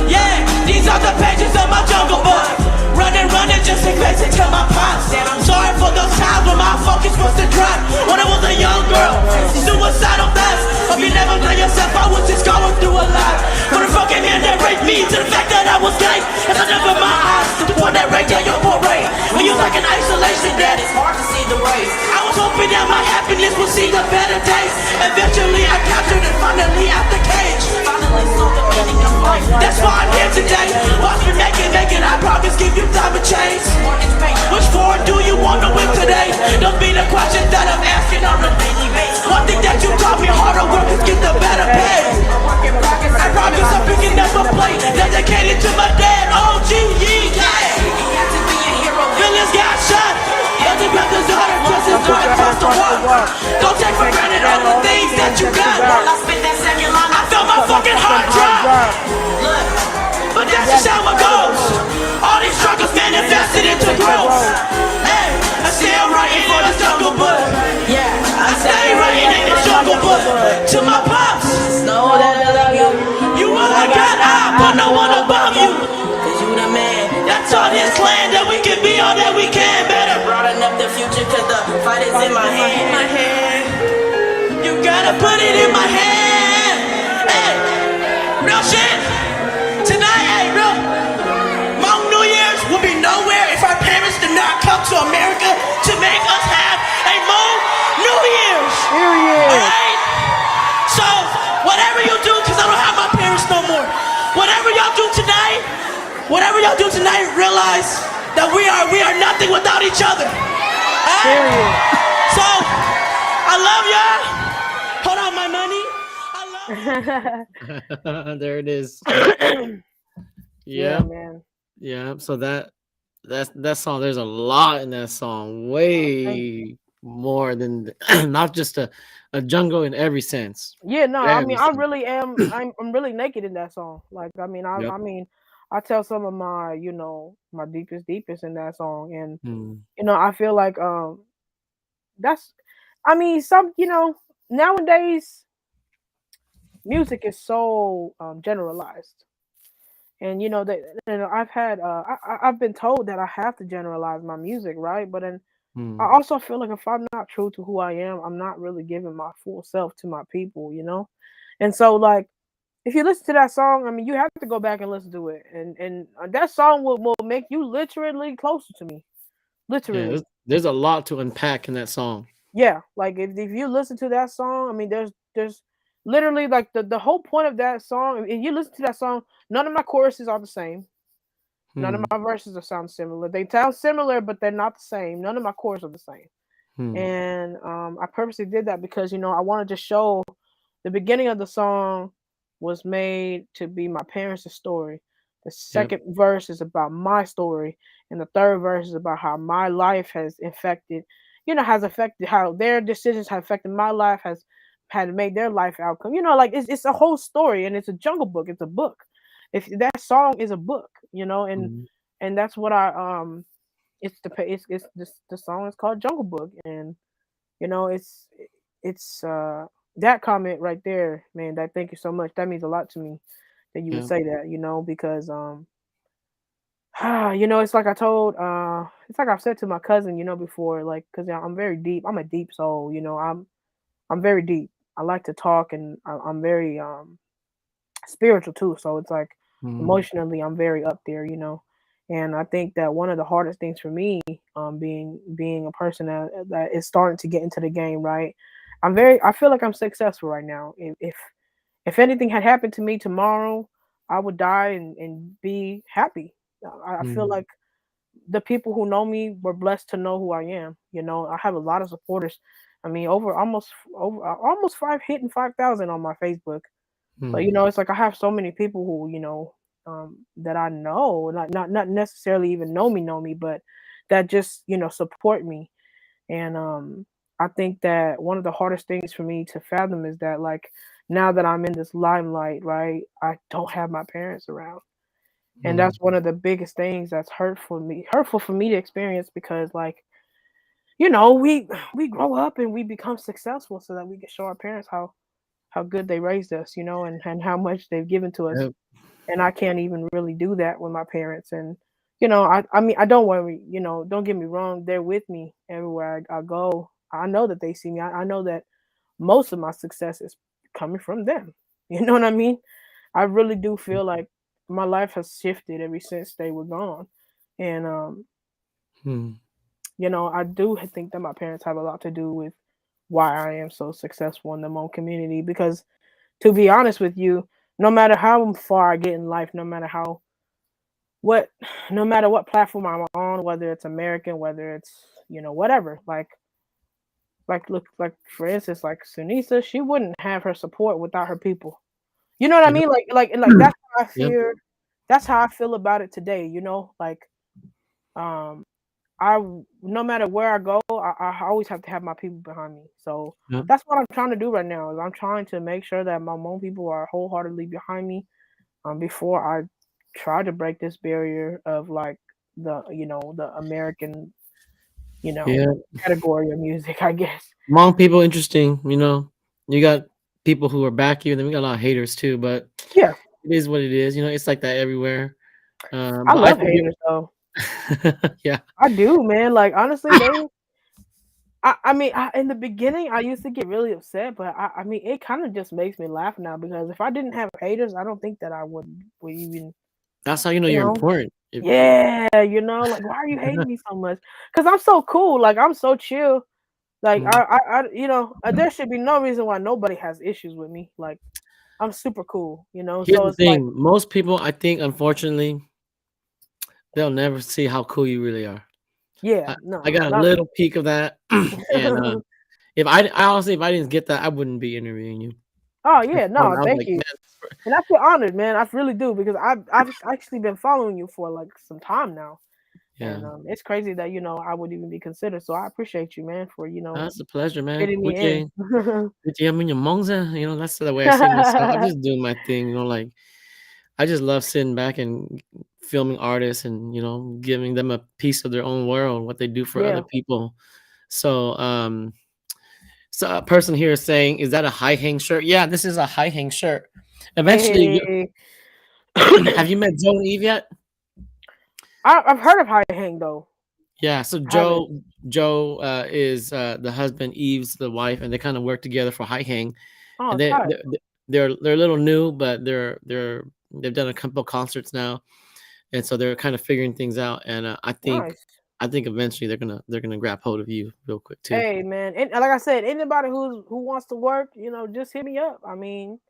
Yeah, these are the pages of my jungle book. Running just in case it tell my pops. I'm sorry for those times when my focus was to drop. When I was a young girl, suicidal thoughts. Hope you never blame yourself, I was just going through a lot. For the fucking man that raped me, to the fact that I was gay. And I never my eyes to point that rage at your parade. When you like in isolation, that it's hard to see the rays. I was hoping that my happiness would see the better days. Eventually I captured it finally out the cage. Finally saw the meaning of life. That's why I'm here today. Watch me make it, I promise give you time to change. Which forward do you want to win today? Don't be the question that I'm asking on a daily basis. One thing that you taught me, harder work is get the better pay. I promise I'm picking up a plate dedicated to my dad, OGE. Villains got shot. Other brothers are pressing through across the world. Don't take for granted all the things that you got. I felt my fucking heart drop. But that's just how it goes. All these struggles manifested into growth. Hey, I still writing for the jungle book. Yeah, I stay writing in the jungle book. To my pops, know that I love you. You all I got, but no one above you. Cause you the man that taught his land that we can be all that we can. Better broaden up the future cause the fight is in my hand. You gotta put it in my hand. Hey, real shit. Tonight, hey, real. Hmong New Year's will be nowhere if our parents did not come to America to make us have a Hmong New Year's. Alright? So, whatever you do, because I don't have my parents no more. Whatever y'all do tonight, realize that we are nothing without each other. Alright? So, I love y'all. Hold on, my money. I love you. There it is. Yeah, man. Yeah. So that song, there's a lot in that song. Way more than not just a jungle in every sense. Yeah, no, I mean, I Every really am. I'm really naked in that song. Like, I mean, Yep. I tell some of my, my deepest in that song, and Mm. I feel like that's, I mean, nowadays music is so generalized. And you know that I've had I've been told that I have to generalize my music, right? But then I Hmm. also feel like if I'm not true to who I am, I'm not really giving my full self to my people, you know? And so like if you listen to that song, I mean you have to go back and listen to it. And that song will make you literally closer to me. Yeah, Literally. there's a lot to unpack in that song. Yeah. Like if you listen to that song, I mean there's literally like the whole point of that song, if you listen to that song, none of my choruses are the same. None of Hmm. my verses are sound similar. They sound similar, but they're not the same. None of my chords are the same. Hmm. And I purposely did that because I wanted to show the beginning of the song was made to be my parents' story. The Yep. second verse is about my story, and the third verse is about how my life has affected how their decisions have affected my life, has had made their life outcome. Like it's a whole story, and it's a jungle book. It's a book. If that song is a book, Hmm. and that's what it's the song is called Jungle Book, and you know, it's that comment right there, man. That thank you so much. That means a lot to me that you would Yeah. say that, because it's like it's like I've said to my cousin, before, like, because I'm very deep. I'm a deep soul, I'm very deep. I like to talk, and I'm very spiritual too. So it's like Hmm. emotionally, I'm very up there, And I think that one of the hardest things for me, being a person that is starting to get into the game, right? I feel like I'm successful right now. If anything had happened to me tomorrow, I would die and be happy. I feel Hmm. like the people who know me were blessed to know who I am. I have a lot of supporters. I mean, over almost five hitting 5,000 on my Facebook. But Hmm. it's like I have so many people who that I know, not necessarily even know me, but that just support me. And I think that one of the hardest things for me to fathom is that, like, now that I'm in this limelight, right, I don't have my parents around, and Hmm. that's one of the biggest things that's hurtful for me to experience, because, like, we grow up and we become successful so that we can show our parents how good they raised us, and how much they've given to us. Yep. And I can't even really do that with my parents. And I mean, I don't worry. Don't get me wrong. They're with me everywhere I go. I know that they see me. I know that most of my success is coming from them. You know what I mean? I really do feel like my life has shifted ever since they were gone. And Hmm. I do think that my parents have a lot to do with why I am so successful in the Hmong community, because, to be honest with you, no matter how far I get in life, what no matter what platform I'm on, whether it's American, whether it's whatever, look, like, for instance, like Sunisa, she wouldn't have her support without her people. You know what I Yep. mean? Like that's how I Yep. feel. That's how I feel about it today. Like, um, no matter where I go, I always have to have my people behind me. So Yep. that's what I'm trying to do right now. Is I'm trying to make sure that my Hmong people are wholeheartedly behind me, before I try to break this barrier of, like, the American, you know Yeah. category of music, I guess. Hmong people interesting. You got people who are back you, and then we got a lot of haters too. But Yeah, it is what it is. It's like that everywhere. I But I love think haters though. yeah. I do, man. Like, honestly, in the beginning, I used to get really upset, but I mean, it kind of just makes me laugh now, because if I didn't have haters, I don't think that I would even, That's how you know you you're know, important. yeah, like, why are you hating me so much? Because I'm so cool, like, I'm so chill. Like, Mm. there should be no reason why nobody has issues with me. Like, I'm super cool, Here's So the it's like, thing. Most people, I think, unfortunately, they'll never see how cool you really are. yeah, I no, got a not. little peek of that, and if I honestly, if I didn't get that, I wouldn't be interviewing you. Oh I yeah, thought- no, I was thank like, you. man, And I feel honored, man. I really do, because I've actually been following you for, like, some time now, yeah, and it's crazy that I would even be considered. So I appreciate you, man, for that's a pleasure, man. fitting me in. Uche, Uche, I'm in your mongza. That's the way I sing this song. I'm just doing my thing. Like I just love sitting back and filming artists and giving them a piece of their own world, what they do for other Yeah. people. So, so a person here is saying, "Is that a high hang shirt?" Yeah, this is a high hang shirt. Eventually, Hey. Have you met Joe and Eve yet? I've heard of High Hang though. Yeah, so I haven't. Joe is the husband, Eve's the wife, and they kind of work together for High Hang, Oh, and tight. they're a little new, but they've done a couple concerts now, and so they're kind of figuring things out. And Nice. I think eventually they're gonna grab hold of you real quick too. Hey man, and like I said, anybody who wants to work, just hit me up. I mean,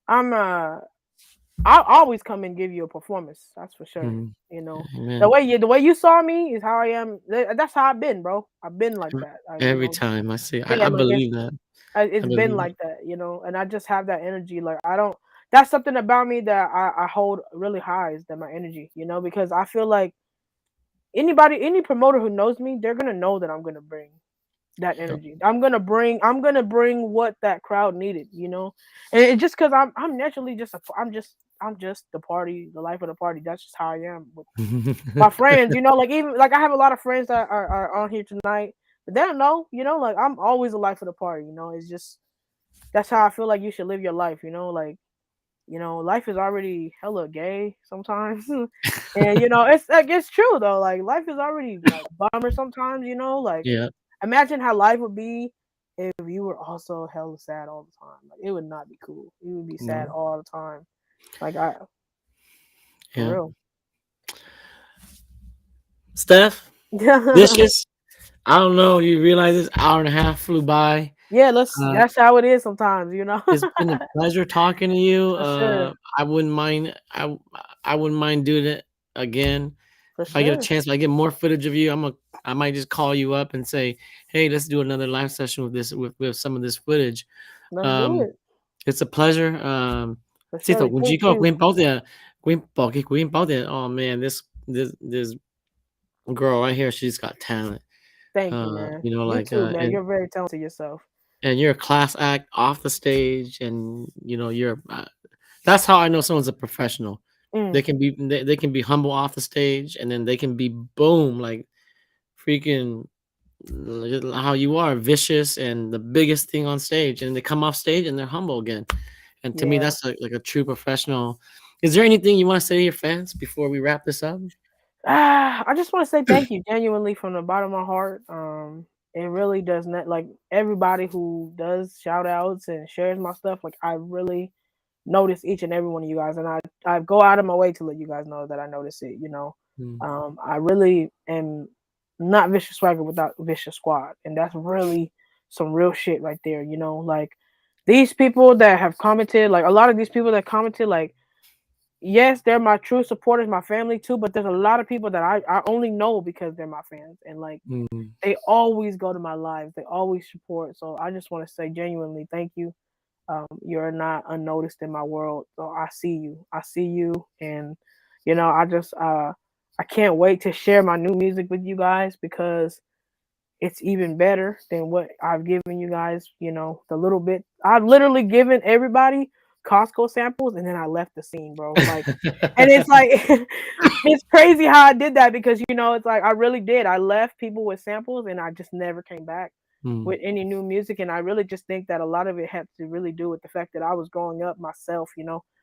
I'm I'll always come and give you a performance. That's for sure. Mhm. You know, Amen. the way you saw me is how I am. That's how I've been, bro. I've been like that. Every time I see, Yeah, I like believe that. I it's been believe it. like that, and I just have that energy. Like I don't. That's something about me that I hold really high is that my energy. Because I feel like any promoter who knows me, they're gonna know that I'm gonna bring that Yep. energy. I'm gonna bring what that crowd needed, And it's just because I'm naturally I'm just the party, the life of the party. That's just how I am with my friends, like even like I have a lot of friends that are on here tonight, but they don't know, like I'm always the life of the party, It's just that's how I feel like you should live your life, like life is already hella gay sometimes. And it's like it's true though. Like life is already like bummer sometimes, like Yeah. imagine how life would be if you were also hella sad all the time. Like it would not be cool. You would be sad No. all the time. Like for Yeah. real. Steph, Vicious. I don't know. You realize this hour and a half flew by. Yeah, Uh, that's how it is sometimes, it's been a pleasure talking to you. For sure. I wouldn't mind. I wouldn't mind doing it again. For If I get a sure. chance, if I get more footage of you, I might just call you up and say, "Hey, let's do another live session with this with some of this footage." Let's do Um, it. it's a pleasure. For Sito, sure. kung Thank Chico, you. Queen oh man, this girl right here, she's got talent. Thank you, man. You Like too, man. You're very talented yourself. and you're a class act off the stage, and you're that's how I know someone's a professional. Mm, They can be humble off the stage, and then they can be boom like freaking how you are vicious and the biggest thing on stage, and they come off stage and they're humble again. And to me, yeah. that's like a true professional. Is there anything you want to say to your fans before we wrap this up? I just want to say thank you genuinely from the bottom of my heart. It really does not like everybody who does shout outs and shares my stuff. Like I really notice each and every one of you guys, and I go out of my way to let you guys know that I notice it. Mm, I really am not vicious swagger without vicious squad, and that's really some real shit right there. Like these people that have commented, like a lot of these people that commented, like yes, they're my true supporters, my family too, but there's a lot of people that I only know because they're my fans, and like mm, they always go to my lives, they always support. So I just want to say genuinely thank you. You're not unnoticed in my world, so I see you, and I just I can't wait to share my new music with you guys because it's even better than what I've given you guys. The little bit I've literally given everybody Costco samples, and then I left the scene, bro. Like, and it's like it's crazy how I did that because it's like I really did. I left people with samples, and I just never came back mm, with any new music. And I really just think that a lot of it had to really do with the fact that I was growing up myself.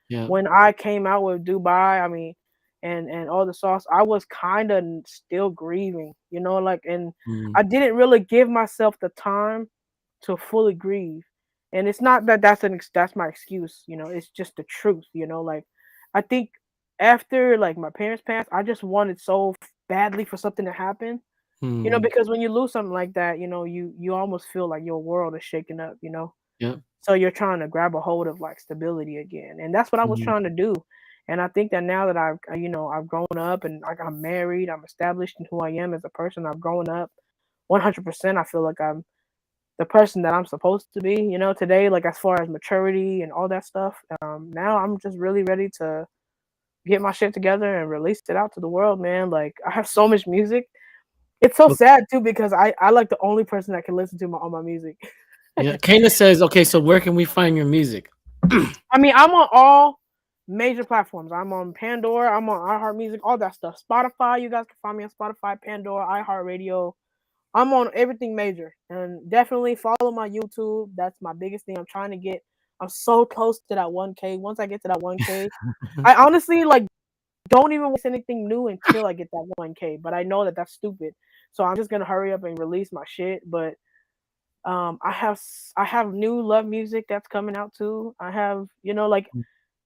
yeah. When I came out with Dubai, I mean, and all the sauce, I was kind of still grieving, like, and Mm, I didn't really give myself the time to fully grieve. And it's not that that's my excuse, it's just the truth, like I think after like my parents passed, I just wanted so badly for something to happen, mm, because when you lose something like that, you almost feel like your world is shaking up. yeah. So you're trying to grab a hold of like stability again. And that's what I was Mm, trying to do. And I think that now that I've grown up and like I'm married, I'm established in who I am as a person, I've grown up 100%. I feel like I'm the person that I'm supposed to be, today, like as far as maturity and all that stuff. Now I'm just really ready to get my shit together and release it out to the world, man. Like I have so much music. It's so look, sad too because I like the only person that can listen to all my music. yeah. Kayla says, okay, so where can we find your music? I mean, I'm on all major platforms. I'm on Pandora, I'm on iHeartMusic, all that stuff. Spotify, you guys can find me on Spotify, Pandora, iHeartRadio. I'm on everything major. And definitely follow my YouTube. That's my biggest thing. I'm so close to that 1K. Once I get to that 1K, I honestly like don't even release anything new until I get that 1K. But I know that that's stupid, so I'm just gonna hurry up and release my shit. But I have new love music that's coming out too. I have like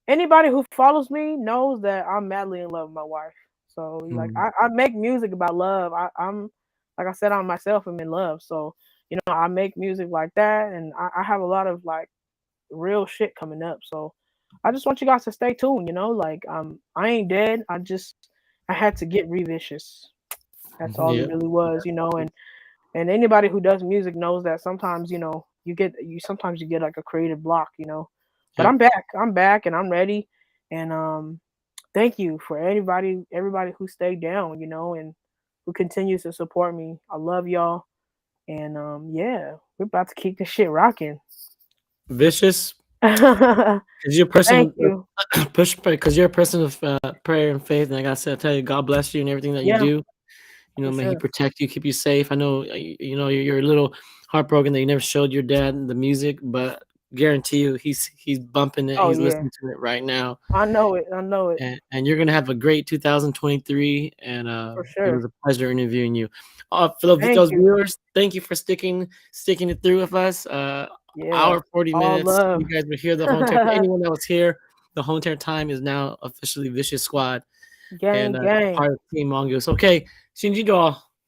anybody who follows me knows that I'm madly in love with my wife. So like Mm. I make music about love. I'm like I said, I'm myself. I'm in love. So I make music like that, and I have a lot of like real shit coming up. So I just want you guys to stay tuned. Like I ain't dead. I had to get revicious. That's all it Yeah. really was. And anybody who does music knows that sometimes sometimes you get like a creative block. But Yep. I'm back, and I'm ready. And thank you for everybody who stayed down, and who continues to support me. I love y'all. And yeah, we're about to keep this shit rocking. Vicious, Thank because you're a person you. because you're a person of prayer and faith, and like I said, I tell you, God bless you and everything that you Yeah, do. for May He sure. protect you, keep you safe. I know, you're a little heartbroken that you never showed your dad the music, but guarantee you, he's bumping it, Oh he's yeah, listening to it right now, I know it. I know it and you're gonna have a great 2023. And for it sure. was a pleasure interviewing you. For Thank those you. viewers, thank you for sticking it through with us. Yeah, Hour 40 all minutes. love. You guys were here the whole entire. For anyone that was here, the whole entire time is now officially Vicious Squad and Gang, gang. part of Team Mongoose. Okay, Shinji Doll.